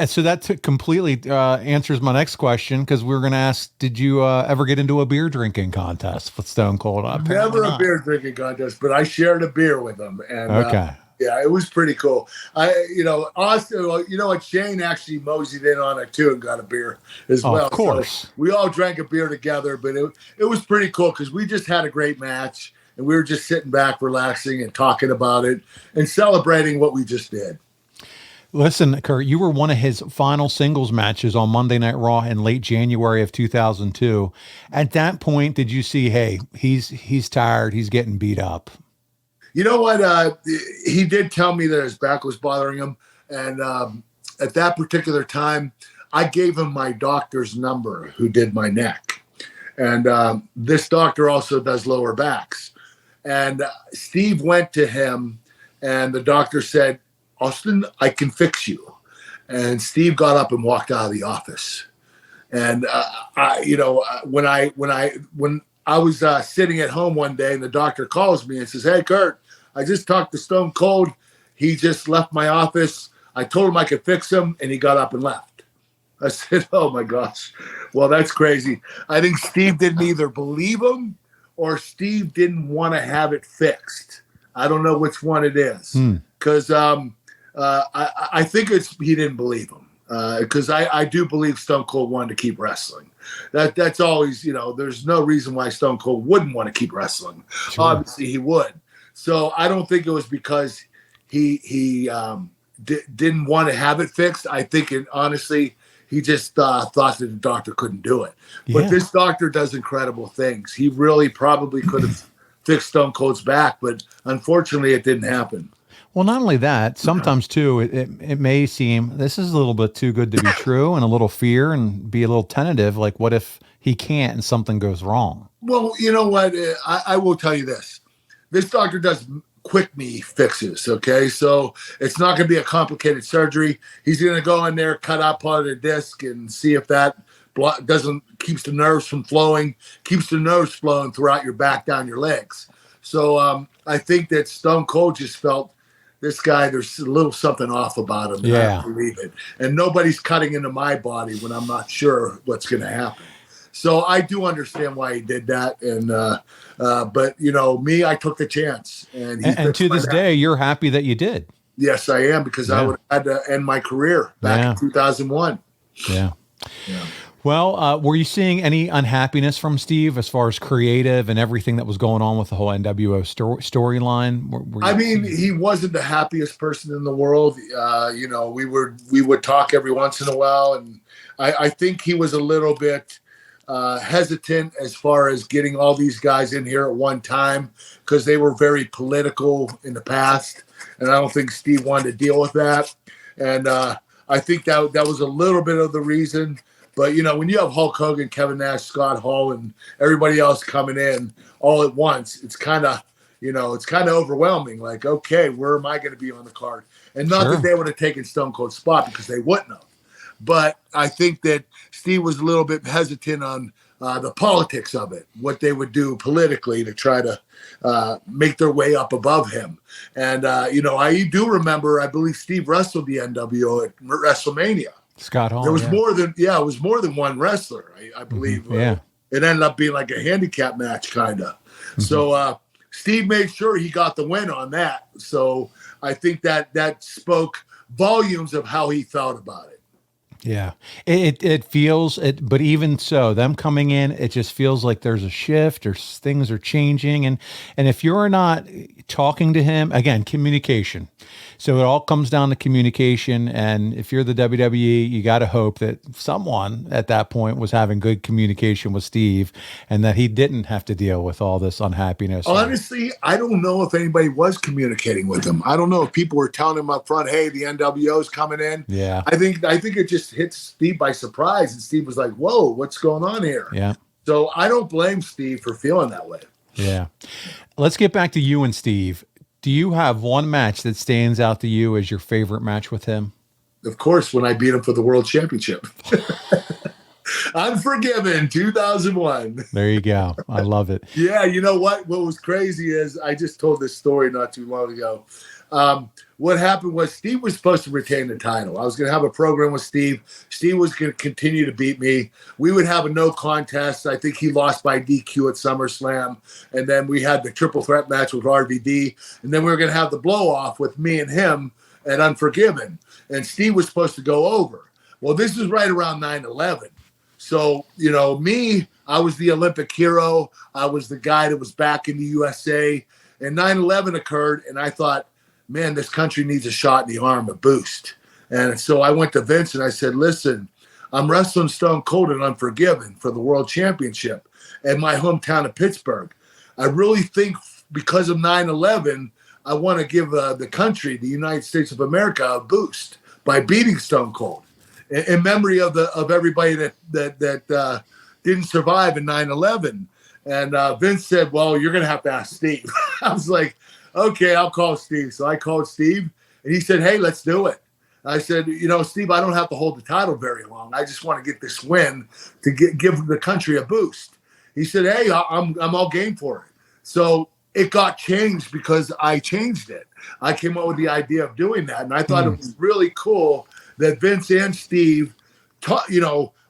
So that completely answers my next question, because we were going to ask, did you ever get into a beer drinking contest with Stone Cold? Never a beer drinking contest, but I shared a beer with him. And, okay. Yeah, it was pretty cool. Austin, Shane actually moseyed in on it too and got a beer as well. Of course. So we all drank a beer together, but it was pretty cool because we just had a great match and we were just sitting back, relaxing and talking about it and celebrating what we just did. Listen, Kurt, you were one of his final singles matches on Monday Night Raw in late January of 2002. At that point, did you see, hey, he's tired, he's getting beat up? You know what? He did tell me that his back was bothering him. And at that particular time, I gave him my doctor's number who did my neck. And this doctor also does lower backs. And Steve went to him and the doctor said, "Austin, I can fix you." And Steve got up and walked out of the office. And when I was sitting at home one day and the doctor calls me and says, "Hey, Kurt, I just talked to Stone Cold. He just left my office. I told him I could fix him," and he got up and left. I said, "Oh, my gosh. Well, that's crazy." I think Steve didn't either believe him or Steve didn't want to have it fixed. I don't know which one it is because I think he didn't believe him because I do believe Stone Cold wanted to keep wrestling. That's always, there's no reason why Stone Cold wouldn't want to keep wrestling. Sure. Obviously, he would. So I don't think it was because he didn't want to have it fixed. I think honestly, he just thought that the doctor couldn't do it. Yeah. But this doctor does incredible things. He really probably could have fixed Stone Cold's back, but unfortunately, it didn't happen. Well, not only that, sometimes too, it may seem this is a little bit too good to be true, and a little fear and be a little tentative. Like, what if he can't and something goes wrong? Well, you know what? I will tell you this. This doctor does quick knee fixes, okay? So it's not going to be a complicated surgery. He's going to go in there, cut out part of the disc and see if that keeps the nerves from flowing, keeps the nerves flowing throughout your back, down your legs. So I think that Stone Cold just felt, this guy, there's a little something off about him. Yeah. I don't believe it. And nobody's cutting into my body when I'm not sure what's going to happen. So I do understand why he did that. And, but me, I took the chance. And to this day, you're happy that you did. Yes, I am, because I would have had to end my career back in 2001. Yeah. Well, were you seeing any unhappiness from Steve as far as creative and everything that was going on with the whole NWO storyline? I mean, he wasn't the happiest person in the world. We would talk every once in a while, and I think he was a little bit hesitant as far as getting all these guys in here at one time because they were very political in the past, and I don't think Steve wanted to deal with that. And I think that was a little bit of the reason. But, when you have Hulk Hogan, Kevin Nash, Scott Hall, and everybody else coming in all at once, it's kind of, overwhelming. Like, okay, where am I going to be on the card? And not that they would have taken Stone Cold's spot, because they wouldn't have. But I think that Steve was a little bit hesitant on the politics of it, what they would do politically to try to make their way up above him. And, I do remember, I believe Steve wrestled the NWO at WrestleMania. Scott Hall. There was it was more than one wrestler, I believe. Mm-hmm. It ended up being like a handicap match, kind of. Mm-hmm. So Steve made sure he got the win on that. So I think that spoke volumes of how he felt about it. Yeah, it feels it, but even so, them coming in, it just feels like there's a shift or things are changing. And if you're not talking to him, again, communication. So it all comes down to communication. And if you're the WWE, you got to hope that someone at that point was having good communication with Steve and that he didn't have to deal with all this unhappiness. Honestly, I don't know if anybody was communicating with him. I don't know if people were telling him up front, hey, the NWO's coming in. Yeah. I think it just hit Steve by surprise. And Steve was like, whoa, what's going on here? Yeah. So I don't blame Steve for feeling that way. Yeah. Let's get back to you and Steve. Do you have one match that stands out to you as your favorite match with him? Of course, when I beat him for the World Championship. Unforgiven, 2001. There you go. I love it. Yeah, you know what? What was crazy is I just told this story not too long ago. What happened was Steve was supposed to retain the title. I was going to have a program with Steve. Steve was going to continue to beat me. We would have a no contest. I think he lost by DQ at SummerSlam. And then we had the triple threat match with RVD. And then we were going to have the blow off with me and him at Unforgiven. And Steve was supposed to go over. Well, this was right around 9/11. So, me, I was the Olympic hero. I was the guy that was back in the USA. And 9/11 occurred, and I thought, man, this country needs a shot in the arm, a boost. And so I went to Vince and I said, listen, I'm wrestling Stone Cold and Unforgiven for the World Championship in my hometown of Pittsburgh. I really think because of 9/11, I want to give the country, the United States of America, a boost by beating Stone Cold in memory of everybody that didn't survive in 9/11. And Vince said, well, you're going to have to ask Steve. I was like, okay, I'll call Steve. So I called Steve, and he said, hey, let's do it. I said, Steve, I don't have to hold the title very long. I just want to get this win to give the country a boost. He said, hey, I'm all game for it. So it got changed because I changed it. I came up with the idea of doing that, and I thought it was really cool that Vince and Steve,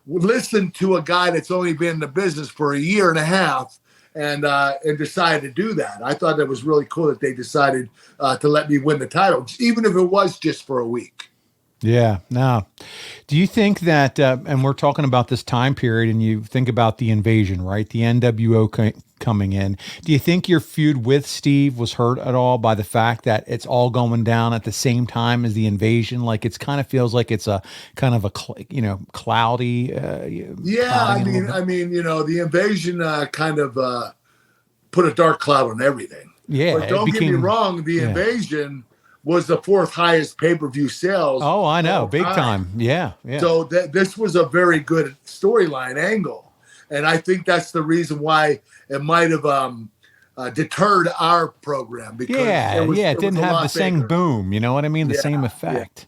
listened to a guy that's only been in the business for a year and a half and decided to do that. I thought that was really cool that they decided to let me win the title, even if it was just for a week. Yeah. Now, do you think that, and we're talking about this time period, and you think about the invasion, right? The NWO coming in. Do you think your feud with Steve was hurt at all by the fact that it's all going down at the same time as the invasion? Like it's kind of feels like it's a kind of a cloudy. Yeah, I mean, the invasion kind of put a dark cloud on everything. Yeah, but don't get me wrong, the invasion was the 4th highest pay-per-view sales. Oh, I know, big time. Yeah. So this was a very good storyline angle, and I think that's the reason why it might have deterred our program because it didn't have the same boom. You know what I mean? The same effect.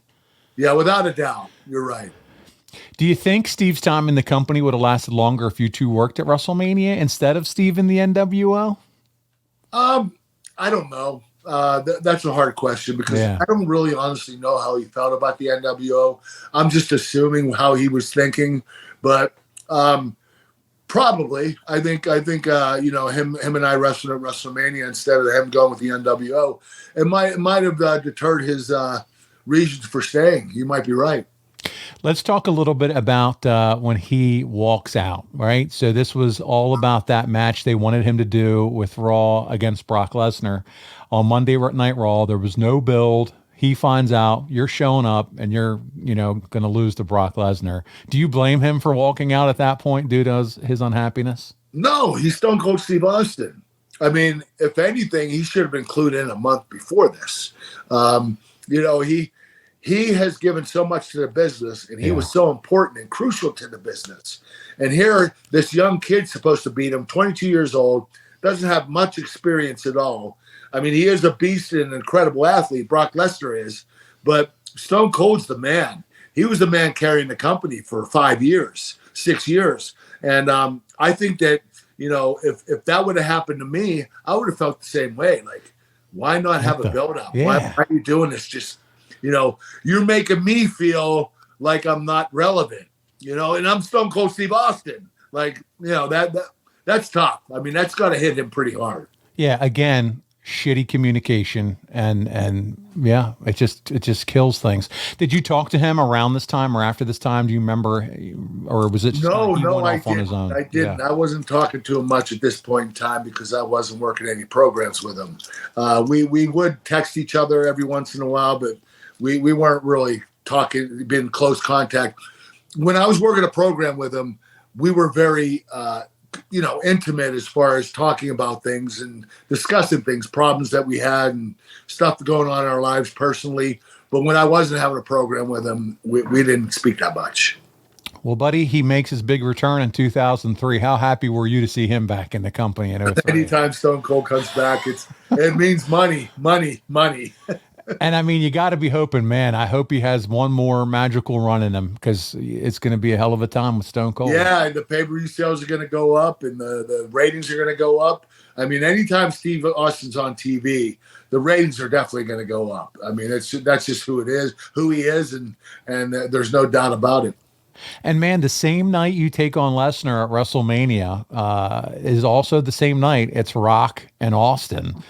Yeah, without a doubt, you're right. Do you think Steve's time in the company would have lasted longer if you two worked at WrestleMania instead of Steve in the NWO? I don't know. That's a hard question because I don't really honestly know how he felt about the NWO. I'm just assuming how he was thinking, but probably I think him and I wrestled at WrestleMania instead of him going with the NWO. It might have deterred his reasons for staying. You might be right. Let's talk a little bit about when he walks out, right? So this was all about that match they wanted him to do with Raw against Brock Lesnar. On Monday Night Raw, there was no build. He finds out you're showing up and you're, going to lose to Brock Lesnar. Do you blame him for walking out at that point due to his unhappiness? No, he's Stone Cold Steve Austin. I mean, if anything, he should have been clued in a month before this. He has given so much to the business, and he was so important and crucial to the business. And here, this young kid's supposed to beat him, 22 years old, doesn't have much experience at all. I mean, he is a beast and an incredible athlete. Brock Lesnar is, but Stone Cold's the man. He was the man carrying the company for 5 years, 6 years. And I think that, if that would have happened to me, I would have felt the same way. Like, why not have a build-up? Yeah. Why are you doing this? Just, you're making me feel like I'm not relevant, and I'm Stone Cold Steve Austin. Like, that's tough. I mean, that's got to hit him pretty hard. Yeah. Again, shitty communication and it just kills things. Did you talk to him around this time or after this time? Do you remember, or was it just no, I off on his own? I didn't. I wasn't talking to him much at this point in time because I wasn't working any programs with him. We would text each other every once in a while, but we weren't really talking, been in close contact. When I was working a program with him, we were very, intimate as far as talking about things and discussing things, problems that we had and stuff going on in our lives personally. But when I wasn't having a program with him, we didn't speak that much. Well, buddy, he makes his big return in 2003. How happy were you to see him back in the company? Anytime Stone Cold comes back, it means money. And I mean, you got to be hoping, man. I hope he has one more magical run in him because it's going to be a hell of a time with Stone Cold. Yeah, and the pay-per-view sales are going to go up and the ratings are going to go up. I mean, anytime Steve Austin's on TV, the ratings are definitely going to go up. I mean, that's just who he is, and there's no doubt about it. And man, the same night you take on Lesnar at WrestleMania is also the same night it's Rock and Austin.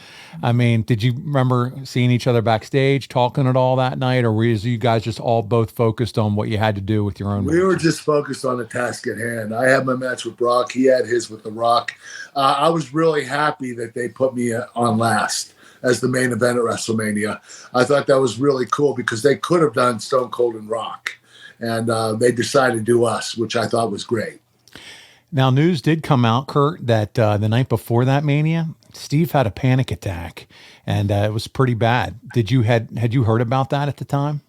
I mean, did you remember seeing each other backstage, talking at all that night, or were you guys just all both focused on what you had to do with your own matches? We were just focused on the task at hand. I had my match with Brock. He had his with The Rock. I was really happy that they put me on last as the main event at WrestleMania. I thought that was really cool because they could have done Stone Cold and Rock, and they decided to do us, which I thought was great. Now, news did come out, Kurt, that the night before that Mania, Steve had a panic attack, and it was pretty bad. Had you heard about that at the time?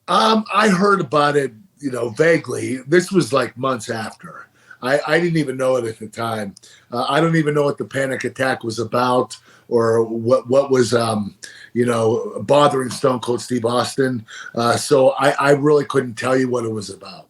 I heard about it, vaguely. This was like months after. I didn't even know it at the time. I don't even know what the panic attack was about or what was, bothering Stone Cold Steve Austin. So I really couldn't tell you what it was about.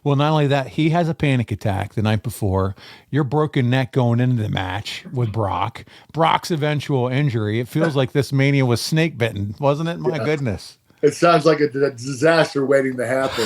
Well, not only that, he has a panic attack the night before. Your broken neck going into the match with Brock. Brock's eventual injury. It feels like this Mania was snake bitten, wasn't it? My goodness. It sounds like a disaster waiting to happen.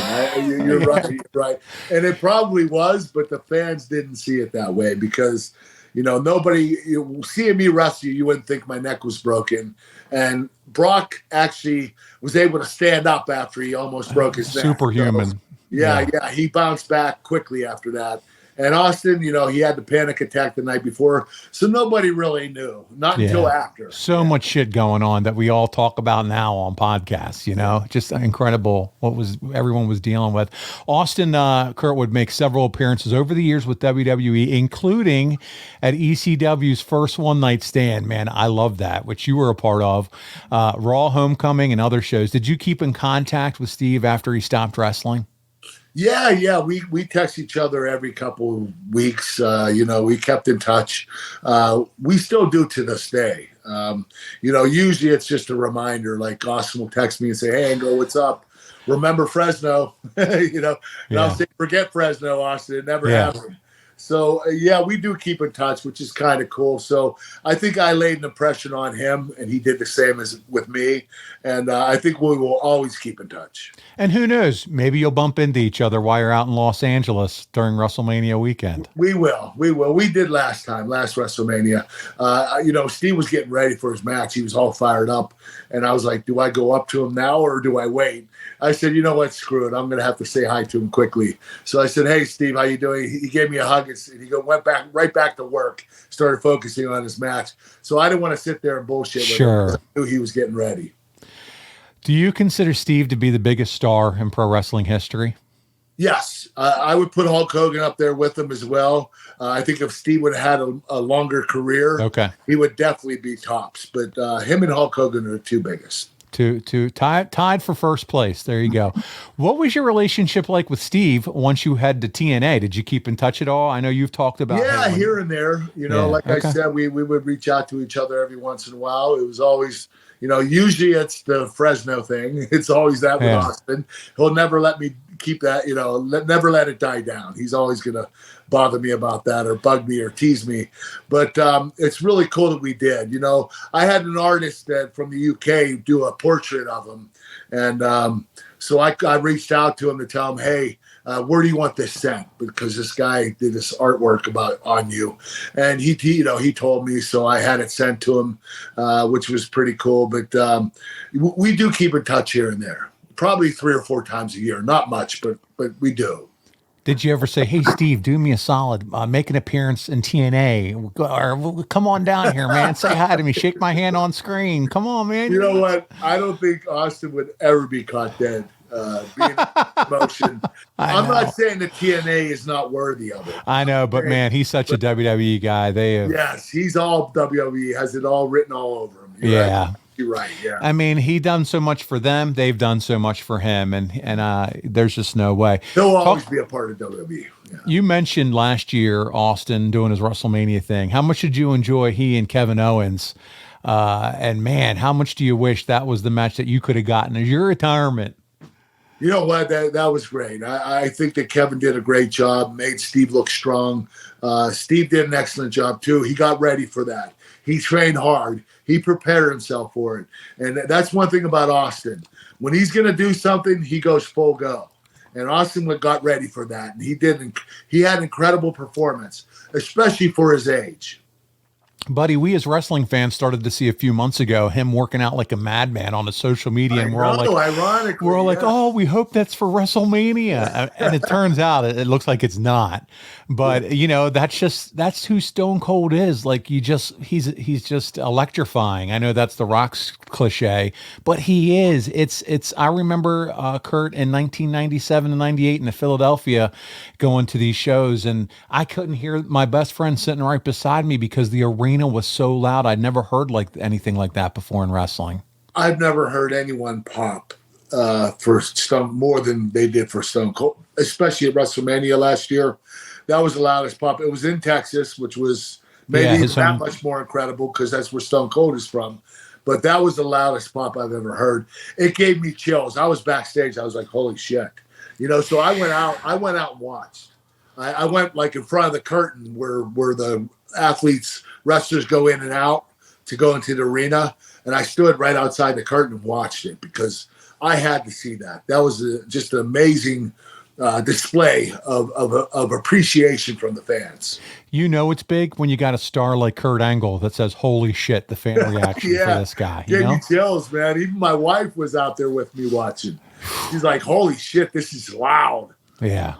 You're right. You're right. And it probably was, but the fans didn't see it that way because, Nobody seeing me wrestle you wouldn't think my neck was broken. And Brock actually was able to stand up after he almost broke his neck. Superhuman. So, yeah, he bounced back quickly after that. And Austin, he had the panic attack the night before, so nobody really knew, not until after. So much shit going on that we all talk about now on podcasts, just incredible what everyone was dealing with. Austin Kurt would make several appearances over the years with WWE, including at ECW's first one night stand. Man, I love that, which you were a part of. Raw Homecoming and other shows. Did you keep in contact with Steve after he stopped wrestling? Yeah. We text each other every couple of weeks. We kept in touch. We still do to this day. Usually it's just a reminder. Like Austin will text me and say, "Hey, Ango, what's up? Remember Fresno?" And I'll say, "Forget Fresno, Austin. It never happened." So, we do keep in touch, which is kind of cool. So I think I laid an impression on him, and he did the same as with me. And I think we will always keep in touch. And who knows? Maybe you'll bump into each other while you're out in Los Angeles during WrestleMania weekend. We will. We did last WrestleMania. Steve was getting ready for his match. He was all fired up. And I was like, do I go up to him now or do I wait? I said, you know what? Screw it. I'm going to have to say hi to him quickly. So I said, "Hey, Steve, how you doing?" He gave me a hug and he went right back to work, started focusing on his match. So I didn't want to sit there and bullshit with him because I knew he was getting ready. Do you consider Steve to be the biggest star in pro wrestling history? Yes, I would put Hulk Hogan up there with him as well. I think if Steve would have had a longer career, he would definitely be tops. But him and Hulk Hogan are the two biggest. Tied for first place. There you go. What was your relationship like with Steve once you head to TNA? Did you keep in touch at all? I know you've talked about here and there. I said, we would reach out to each other every once in a while. It was always, usually it's the Fresno thing. It's always that with Austin. He'll never let me keep that, never let it die down. He's always going to bother me about that or bug me or tease me. But it's really cool that we did. I had an artist that from the UK do a portrait of him. And so I reached out to him to tell him, "Hey, where do you want this sent?" Because this guy did this artwork on you. And he told me, so I had it sent to him, which was pretty cool. But we do keep in touch here and there. Probably 3 or 4 times a year. Not much, but we do. Did you ever say, "Hey, Steve, do me a solid, make an appearance in TNA, or come on down here, man, say hi to me, shake my hand on screen. Come on, man." You know what? I don't think Austin would ever be caught dead being in promotion. I'm not saying the TNA is not worthy of it. I know, but man, he's such a WWE guy. Yes, he's all WWE, has it all written all over him. Right. You're right. Yeah. I mean, he done so much for them. They've done so much for him, and there's just no way. He'll always be a part of WWE. Yeah. You mentioned last year Austin doing his WrestleMania thing. How much did you enjoy he and Kevin Owens? And man, how much do you wish that was the match that you could have gotten as your retirement? You know what? That was great. I think that Kevin did a great job, made Steve look strong. Steve did an excellent job too. He got ready for that. He trained hard. He prepared himself for it. And that's one thing about Austin. When he's going to do something, he goes full go. And Austin got ready for that. And he had incredible performance, especially for his age. Buddy, we as wrestling fans started to see a few months ago him working out like a madman on his social media, and we're all like, "Oh, we hope that's for WrestleMania," and it turns out it looks like it's not. But that's who Stone Cold is. Like he's just electrifying. I know that's the Rock's cliche, but he is. I remember Kurt in 1997 and 98 in Philadelphia going to these shows, and I couldn't hear my best friend sitting right beside me because the arena was so loud. I'd never heard anything like that before in wrestling. I've never heard anyone pop for Stone more than they did for Stone Cold, especially at WrestleMania last year. That was the loudest pop. It was in Texas, which was maybe that much more incredible because that's where Stone Cold is from. But that was the loudest pop I've ever heard. It gave me chills. I was backstage. I was like, "Holy shit!" So I went out and watched. I went like in front of the curtain where the wrestlers go in and out to go into the arena. And I stood right outside the curtain and watched it because I had to see that. That was just an amazing display of appreciation from the fans. You know it's big when you got a star like Kurt Angle that says, "Holy shit!" The fan reaction for this guy. You Gave know? me chills, man. Even my wife was out there with me watching. She's like, "Holy shit, this is loud." Yeah.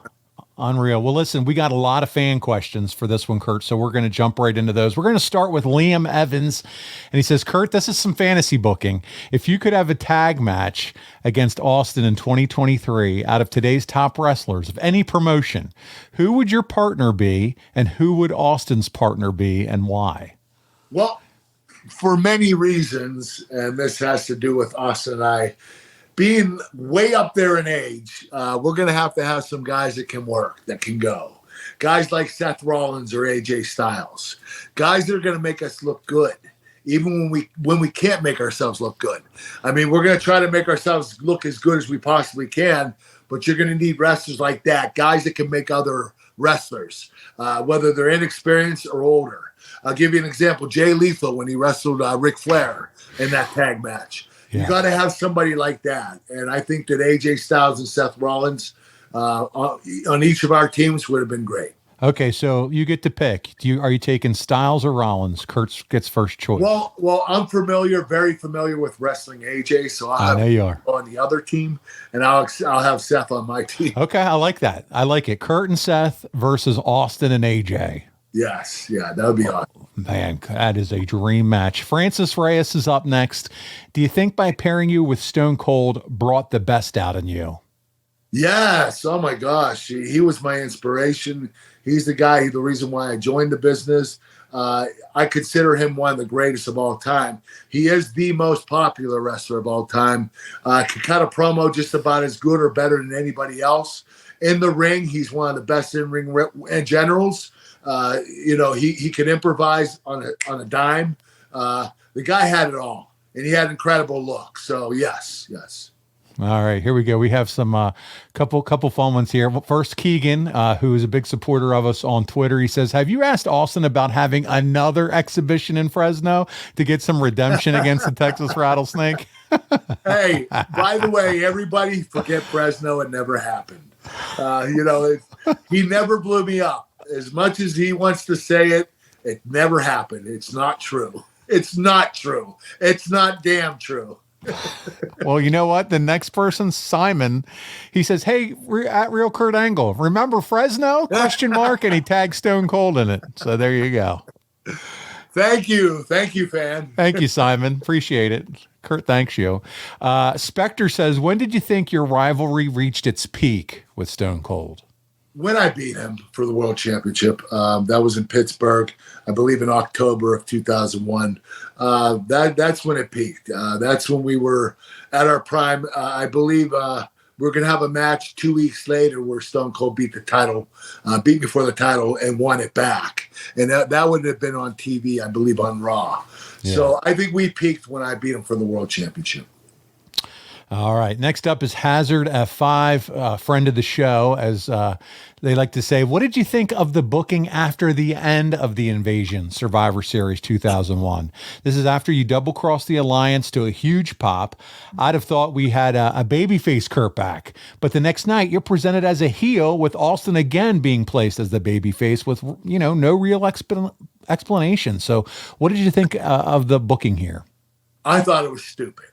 Unreal. Well, listen, we got a lot of fan questions for this one, Kurt, so we're going to jump right into those. We're going to start with Liam Evans, and he says, Kurt, this is some fantasy booking. If you could have a tag match against Austin in 2023 out of today's top wrestlers of any promotion, who would your partner be, and who would Austin's partner be, and why? Well, for many reasons, and this has to do with Austin and I, being way up there in age, we're going to have some guys that can work, that can go. Guys like Seth Rollins or AJ Styles. Guys that are going to make us look good, even when we can't make ourselves look good. I mean, we're going to try to make ourselves look as good as we possibly can, but you're going to need wrestlers like that, guys that can make other wrestlers, whether they're inexperienced or older. I'll give you an example. Jay Lethal, when he wrestled Ric Flair in that tag match. You got to have somebody like that. And I think that AJ Styles and Seth Rollins on each of our teams would have been great. Okay, so you get to pick. Are you taking Styles or Rollins? Kurt gets first choice. Well, I'm very familiar with wrestling AJ, so I'll know you are on the other team, and I'll have Seth on my team. Okay, I like that. I like it. Kurt and Seth versus Austin and AJ. Yes, yeah, that would be awesome. Man, that is a dream match. Francis Reyes is up next. Do you think by pairing you with Stone Cold brought the best out in you? Yes. Oh my gosh, he was my inspiration. He's the reason why I joined the business. I consider him one of the greatest of all time. He is the most popular wrestler of all time. Can cut a promo just about as good or better than anybody else. In the ring, he's one of the best in-ring generals. He could improvise on a dime. The guy had it all, and he had an incredible look. So yes. All right, here we go. We have some couple fun ones here. First, Keegan, who is a big supporter of us on Twitter, he says, "Have you asked Austin about having another exhibition in Fresno to get some redemption against the Texas Rattlesnake?" Hey, by the way, everybody forget Fresno. It never happened. He never blew me up. As much as he wants to say it, it never happened. It's not true. It's not true. It's not damn true. Well, you know what? The next person, Simon, he says, "Hey, at Real Kurt Angle, remember Fresno? ? And he tags Stone Cold in it. So there you go. Thank you, fan. Thank you, Simon. Appreciate it. Kurt thanks you. Spectre says, "When did you think your rivalry reached its peak with Stone Cold?" When I beat him for the World Championship. That was in Pittsburgh, I believe in October of 2001. That's when it peaked. That's when we were at our prime. I believe we're going to have a match 2 weeks later where Stone Cold beat me for the title and won it back. And that would have been on TV, I believe, on Raw. Yeah. So I think we peaked when I beat him for the World Championship. All right. Next up is Hazard F5, friend of the show, as they like to say. What did you think of the booking after the end of the Invasion Survivor Series 2001? This is after you double-crossed the Alliance to a huge pop. I'd have thought we had a babyface Kurt back. But the next night, you're presented as a heel with Austin again being placed as the babyface with, no real explanation. So what did you think of the booking here? I thought it was stupid.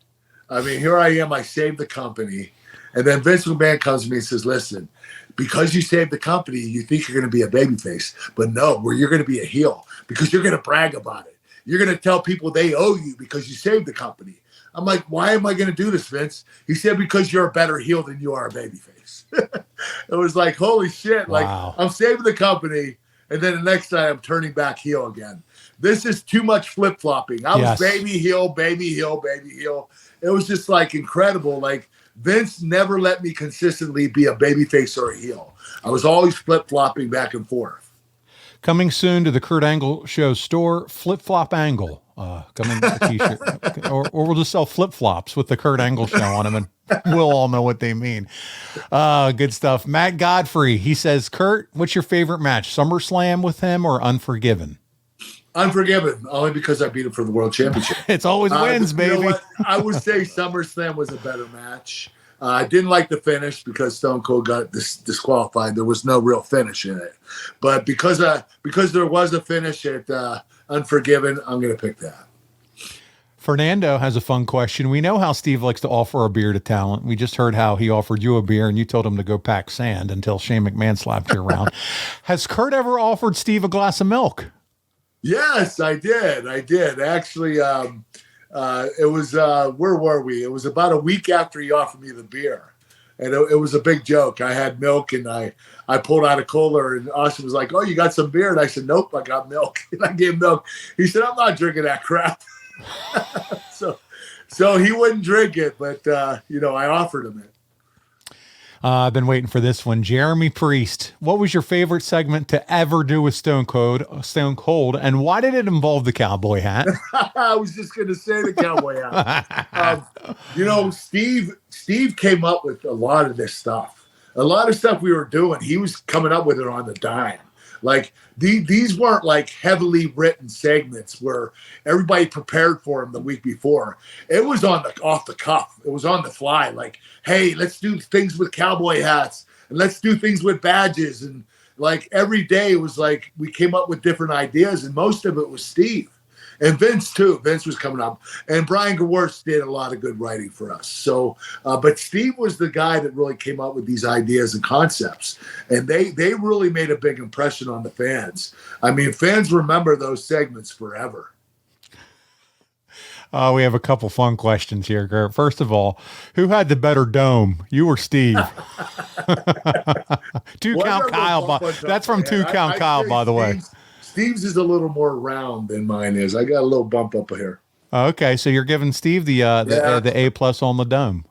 I mean, here I am, I saved the company. And then Vince McMahon comes to me and says, listen, because you saved the company, you think you're going to be a babyface. But no, you're going to be a heel because you're going to brag about it. You're going to tell people they owe you because you saved the company. I'm like, why am I going to do this, Vince? He said, because you're a better heel than you are a babyface. It was like, holy shit. Wow. Like, I'm saving the company. And then the next night, I'm turning back heel again. This is too much flip-flopping. I was baby heel, baby heel, baby heel. It was just like incredible. Like Vince never let me consistently be a babyface or a heel. I was always flip-flopping back and forth. Coming soon to the Kurt Angle Show store, Flip Flop Angle. Coming with a t-shirt. or we'll just sell flip-flops with the Kurt Angle Show on them, and we'll all know what they mean. Good stuff. Matt Godfrey, he says, Kurt, what's your favorite match? SummerSlam with him or Unforgiven? Unforgiven, only because I beat him for the World Championship. It's always wins, baby. You know what? I would say SummerSlam was a better match. I didn't like the finish because Stone Cold got disqualified. There was no real finish in it. But because there was a finish at Unforgiven, I'm going to pick that. Fernando has a fun question. We know how Steve likes to offer a beer to talent. We just heard how he offered you a beer and you told him to go pack sand until Shane McMahon slapped you around. Has Kurt ever offered Steve a glass of milk? Yes, I did. Actually, it was, where were we? It was about a week after he offered me the beer. And it was a big joke. I had milk and I pulled out a cooler and Austin was like, "Oh, you got some beer?" And I said, "Nope, I got milk." And I gave him milk. He said, "I'm not drinking that crap." So he wouldn't drink it, but I offered him it. I've been waiting for this one. Jeremy Priest, what was your favorite segment to ever do with Stone Cold, and why did it involve the cowboy hat? I was just going to say the cowboy hat. Steve came up with a lot of this stuff. A lot of stuff we were doing, he was coming up with it on the dime. Like these weren't like heavily written segments where everybody prepared for him the week before. It was off the cuff. It was on the fly. Like, hey, let's do things with cowboy hats and let's do things with badges. And like every day it was like we came up with different ideas, and most of it was Steve. And Vince too. Vince was coming up, and Brian Gewirtz did a lot of good writing for us. So, but Steve was the guy that really came up with these ideas and concepts, and they really made a big impression on the fans. I mean, fans remember those segments forever. We have a couple fun questions here, Kurt. First of all, who had the better dome, you or Steve? Two Count Kyle. That's from Two Count Kyle, by the way. Steve's is a little more round than mine is. I got a little bump up here. Okay, so you're giving Steve the A+ on the dome.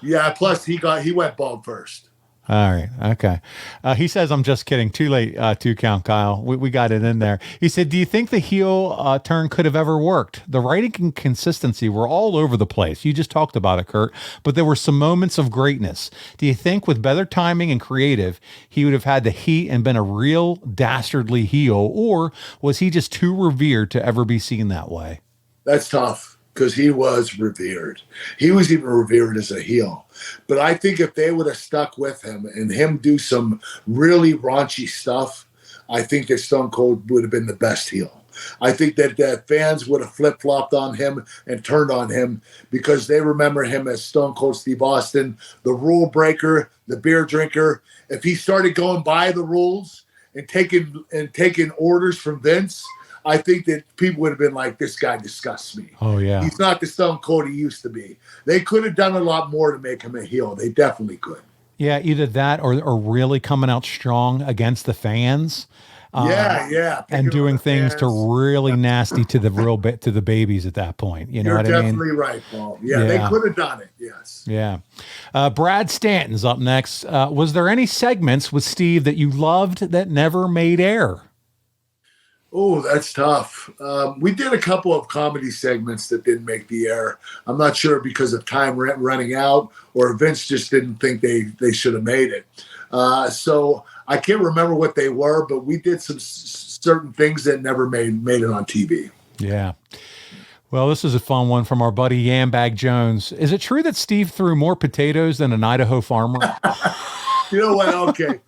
Yeah, plus he went bald first. All right. Okay. He says, I'm just kidding. Too late, Two Count Kyle. We got it in there. He said, do you think the heel turn could have ever worked? The writing and consistency were all over the place. You just talked about it, Kurt, but there were some moments of greatness. Do you think with better timing and creative, he would have had the heat and been a real dastardly heel, or was he just too revered to ever be seen that way? That's tough. Because he was revered. He was even revered as a heel. But I think if they would have stuck with him and him do some really raunchy stuff, I think that Stone Cold would have been the best heel. I think that fans would have flip-flopped on him and turned on him because they remember him as Stone Cold Steve Austin, the rule breaker, the beer drinker. If he started going by the rules and taking orders from Vince, I think that people would have been like, this guy disgusts me. Oh, yeah. He's not the Stone Cold he used to be. They could have done a lot more to make him a heel. They definitely could. Yeah, either that or really coming out strong against the fans. Yeah. And doing things to really nasty to the babies at that point. You know what I mean? You're definitely right, Paul. Yeah, they could have done it. Yes. Yeah. Brad Stanton's up next. Was there any segments with Steve that you loved that never made air? Oh, that's tough. We did a couple of comedy segments that didn't make the air. I'm not sure because of time running out or Vince just didn't think they should have made it. So I can't remember what they were, but we did some certain things that never made it on TV. Yeah. Well, this is a fun one from our buddy Yambag Jones. Is it true that Steve threw more potatoes than an Idaho farmer? You know what? Okay.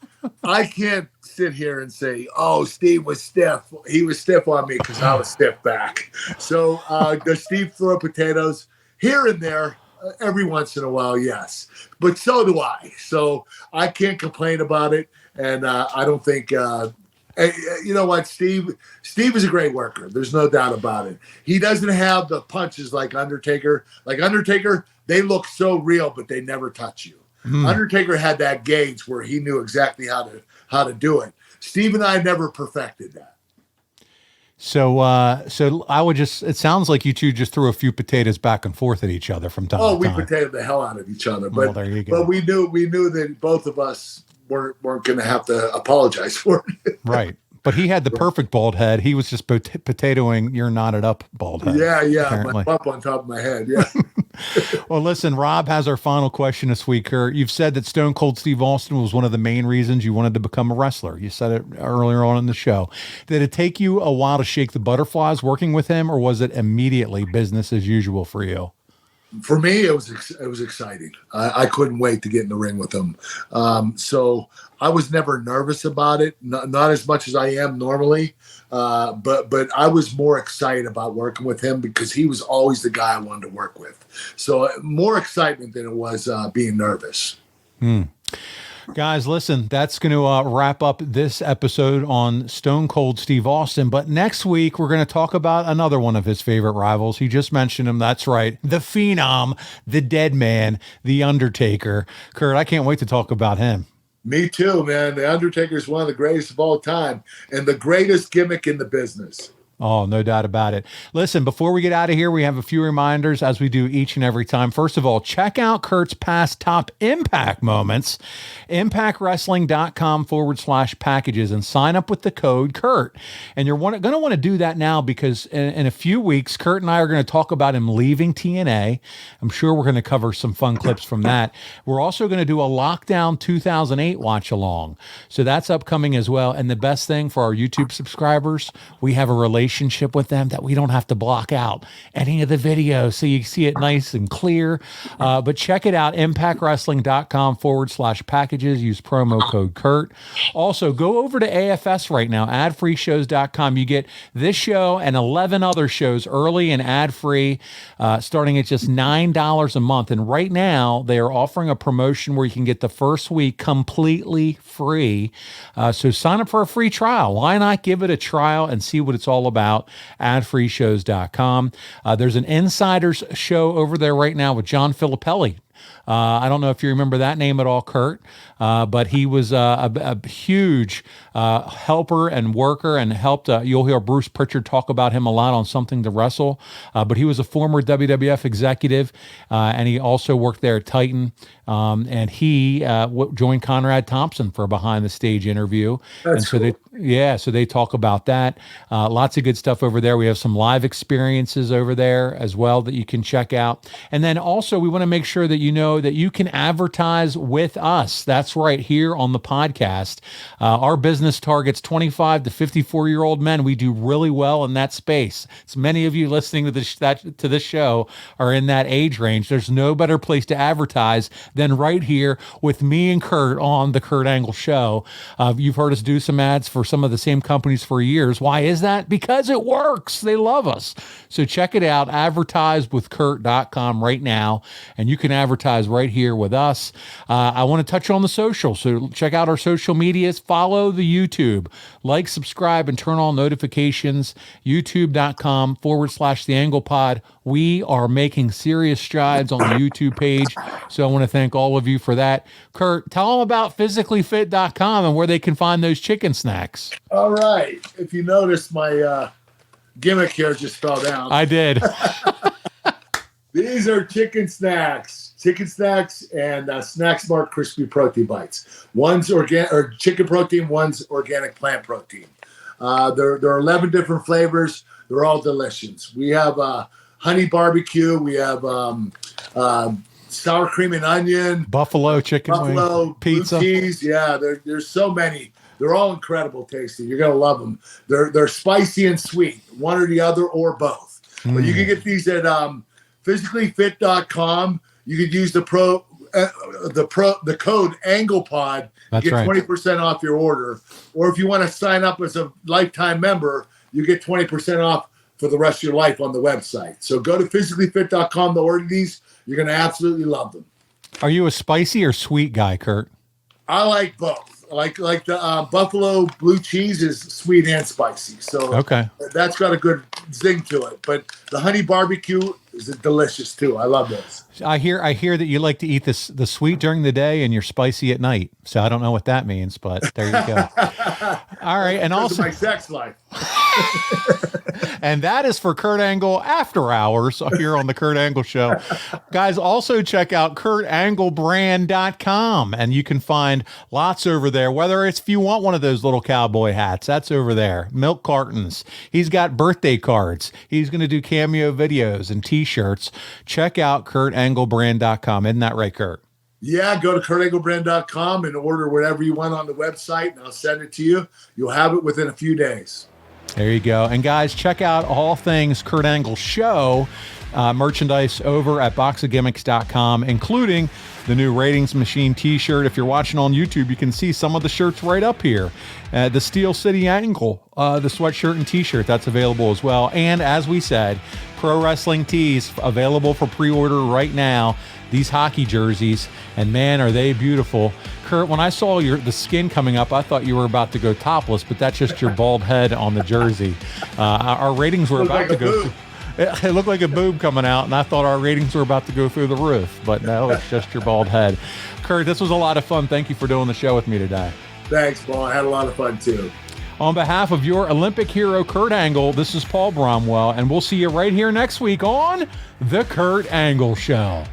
I can't sit here and say, oh, Steve was stiff. He was stiff on me because I was stiff back. So does Steve throw potatoes? Here and there, every once in a while, yes. But so do I. So I can't complain about it. And I don't think, you know what, Steve is a great worker. There's no doubt about it. He doesn't have the punches like Undertaker. Like Undertaker, they look so real, but they never touch you. Undertaker had that gauge where he knew exactly how to do it. Steve and I never perfected that. So I would it sounds like you two just threw a few potatoes back and forth at each other from time to time. Oh, we potatoed the hell out of each other. But, there you go. But we knew that both of us weren't going to have to apologize for it. Right. But he had the perfect bald head. He was just potatoing your knotted up bald head. Yeah. Apparently. My bump on top of my head. Yeah. Well, listen, Rob has our final question this week, Kurt. You've said that Stone Cold Steve Austin was one of the main reasons you wanted to become a wrestler. You said it earlier on in the show. Did it take you a while to shake the butterflies working with him, or was it immediately business as usual for you? For me, it was exciting. I couldn't wait to get in the ring with him. So I was never nervous about it, not as much as I am normally. But I was more excited about working with him because he was always the guy I wanted to work with. So more excitement than it was being nervous. Guys, listen, that's going to wrap up this episode on Stone Cold Steve Austin. But next week, we're going to talk about another one of his favorite rivals. He just mentioned him. That's right. The Phenom, the Dead Man, the Undertaker. Kurt, I can't wait to talk about him. Me too, man. The Undertaker is one of the greatest of all time and the greatest gimmick in the business. Oh, no doubt about it. Listen, before we get out of here, we have a few reminders as we do each and every time. First of all, check out Kurt's past top Impact moments, impactwrestling.com/packages, and sign up with the code Kurt. And you're going to want to do that now because in a few weeks, Kurt and I are going to talk about him leaving TNA. I'm sure we're going to cover some fun clips from that. We're also going to do a Lockdown 2008 watch along. So that's upcoming as well. And the best thing for our YouTube subscribers, we have a relationship with them that we don't have to block out any of the videos so you see it nice and clear. But check it out, impactwrestling.com/packages. Use promo code Kurt. Also, go over to AFS right now, adfreeshows.com. You get this show and 11 other shows early and ad-free, starting at just $9 a month. And right now, they are offering a promotion where you can get the first week completely free. So sign up for a free trial. Why not give it a trial and see what it's all about? adfreeshows.com. There's an insiders show over there right now with John Filippelli. I don't know if you remember that name at all, Kurt, but he was a huge helper and worker and helped. You'll hear Bruce Pritchard talk about him a lot on Something to Wrestle, but he was a former WWF executive, and he also worked there at Titan, and he joined Conrad Thompson for a behind-the-stage interview. That's and so cool. so they talk about that. Lots of good stuff over there. We have some live experiences over there as well that you can check out. And then also we want to make sure that you know that you can advertise with us. That's right, here on the podcast. Our business targets 25 to 54-year-old men. We do really well in that space. So many of you listening to this show are in that age range. There's no better place to advertise than right here with me and Kurt on the Kurt Angle Show. You've heard us do some ads for some of the same companies for years. Why is that? Because it works. They love us. So check it out, advertisewithkurt.com right now, and you can advertise right here with us. I want to touch on the social, so check out our social medias. Follow the YouTube. Like, subscribe, and turn on notifications. YouTube.com/The Angle Pod. We are making serious strides on the YouTube page, so I want to thank all of you for that. Kurt, tell them about physicallyfit.com and where they can find those chicken snacks. All right. If you notice, my gimmick here just fell down. I did. These are chicken snacks and Snack Smart Crispy Protein Bites. One's organic or chicken protein, one's organic plant protein. There are 11 different flavors. They're all delicious. We have honey barbecue. We have sour cream and onion. Buffalo chicken wing, pizza. Blue cheese. Yeah, there's so many. They're all incredible tasty. You're going to love them. They're spicy and sweet, one or the other or both. But you can get these at physicallyfit.com. You could use the code AnglePod. That's get right. 20% off your order. Or if you want to sign up as a lifetime member, you get 20% off for the rest of your life on the website. So go to physicallyfit.com to order these. You're going to absolutely love them. Are you a spicy or sweet guy, Kurt? I like both. Like the buffalo blue cheese is sweet and spicy. So okay, that's got a good zing to it. But the honey barbecue is delicious too. I love those. I hear that you like to eat the sweet during the day and you're spicy at night. So I don't know what that means, but there you go. All right, and also my sex life. And that is for Kurt Angle After Hours here on the Kurt Angle Show. Guys, also check out KurtAngleBrand.com, and you can find lots over there, whether it's if you want one of those little cowboy hats, that's over there. Milk cartons. He's got birthday cards. He's going to do cameo videos and T-shirts. Check out KurtAngleBrand.com. Isn't that right, Kurt? Yeah, go to KurtAngleBrand.com and order whatever you want on the website, and I'll send it to you. You'll have it within a few days. There you go. And guys, check out all things Kurt Angle Show. merchandise over at boxofgimmicks.com, including the new Ratings Machine t-shirt. If you're watching on YouTube, you can see some of the shirts right up here. The Steel City Angle, the sweatshirt and t-shirt, that's available as well. And as we said, Pro Wrestling Tees available for pre-order right now. These hockey jerseys, and man, are they beautiful. Kurt, when I saw the skin coming up, I thought you were about to go topless, but that's just your bald head on the jersey. Our ratings were about to go through. It looked like a boob coming out, and I thought our ratings were about to go through the roof, but no, it's just your bald head. Kurt, this was a lot of fun. Thank you for doing the show with me today. Thanks, Paul. I had a lot of fun, too. On behalf of your Olympic hero, Kurt Angle, this is Paul Bromwell, and we'll see you right here next week on The Kurt Angle Show.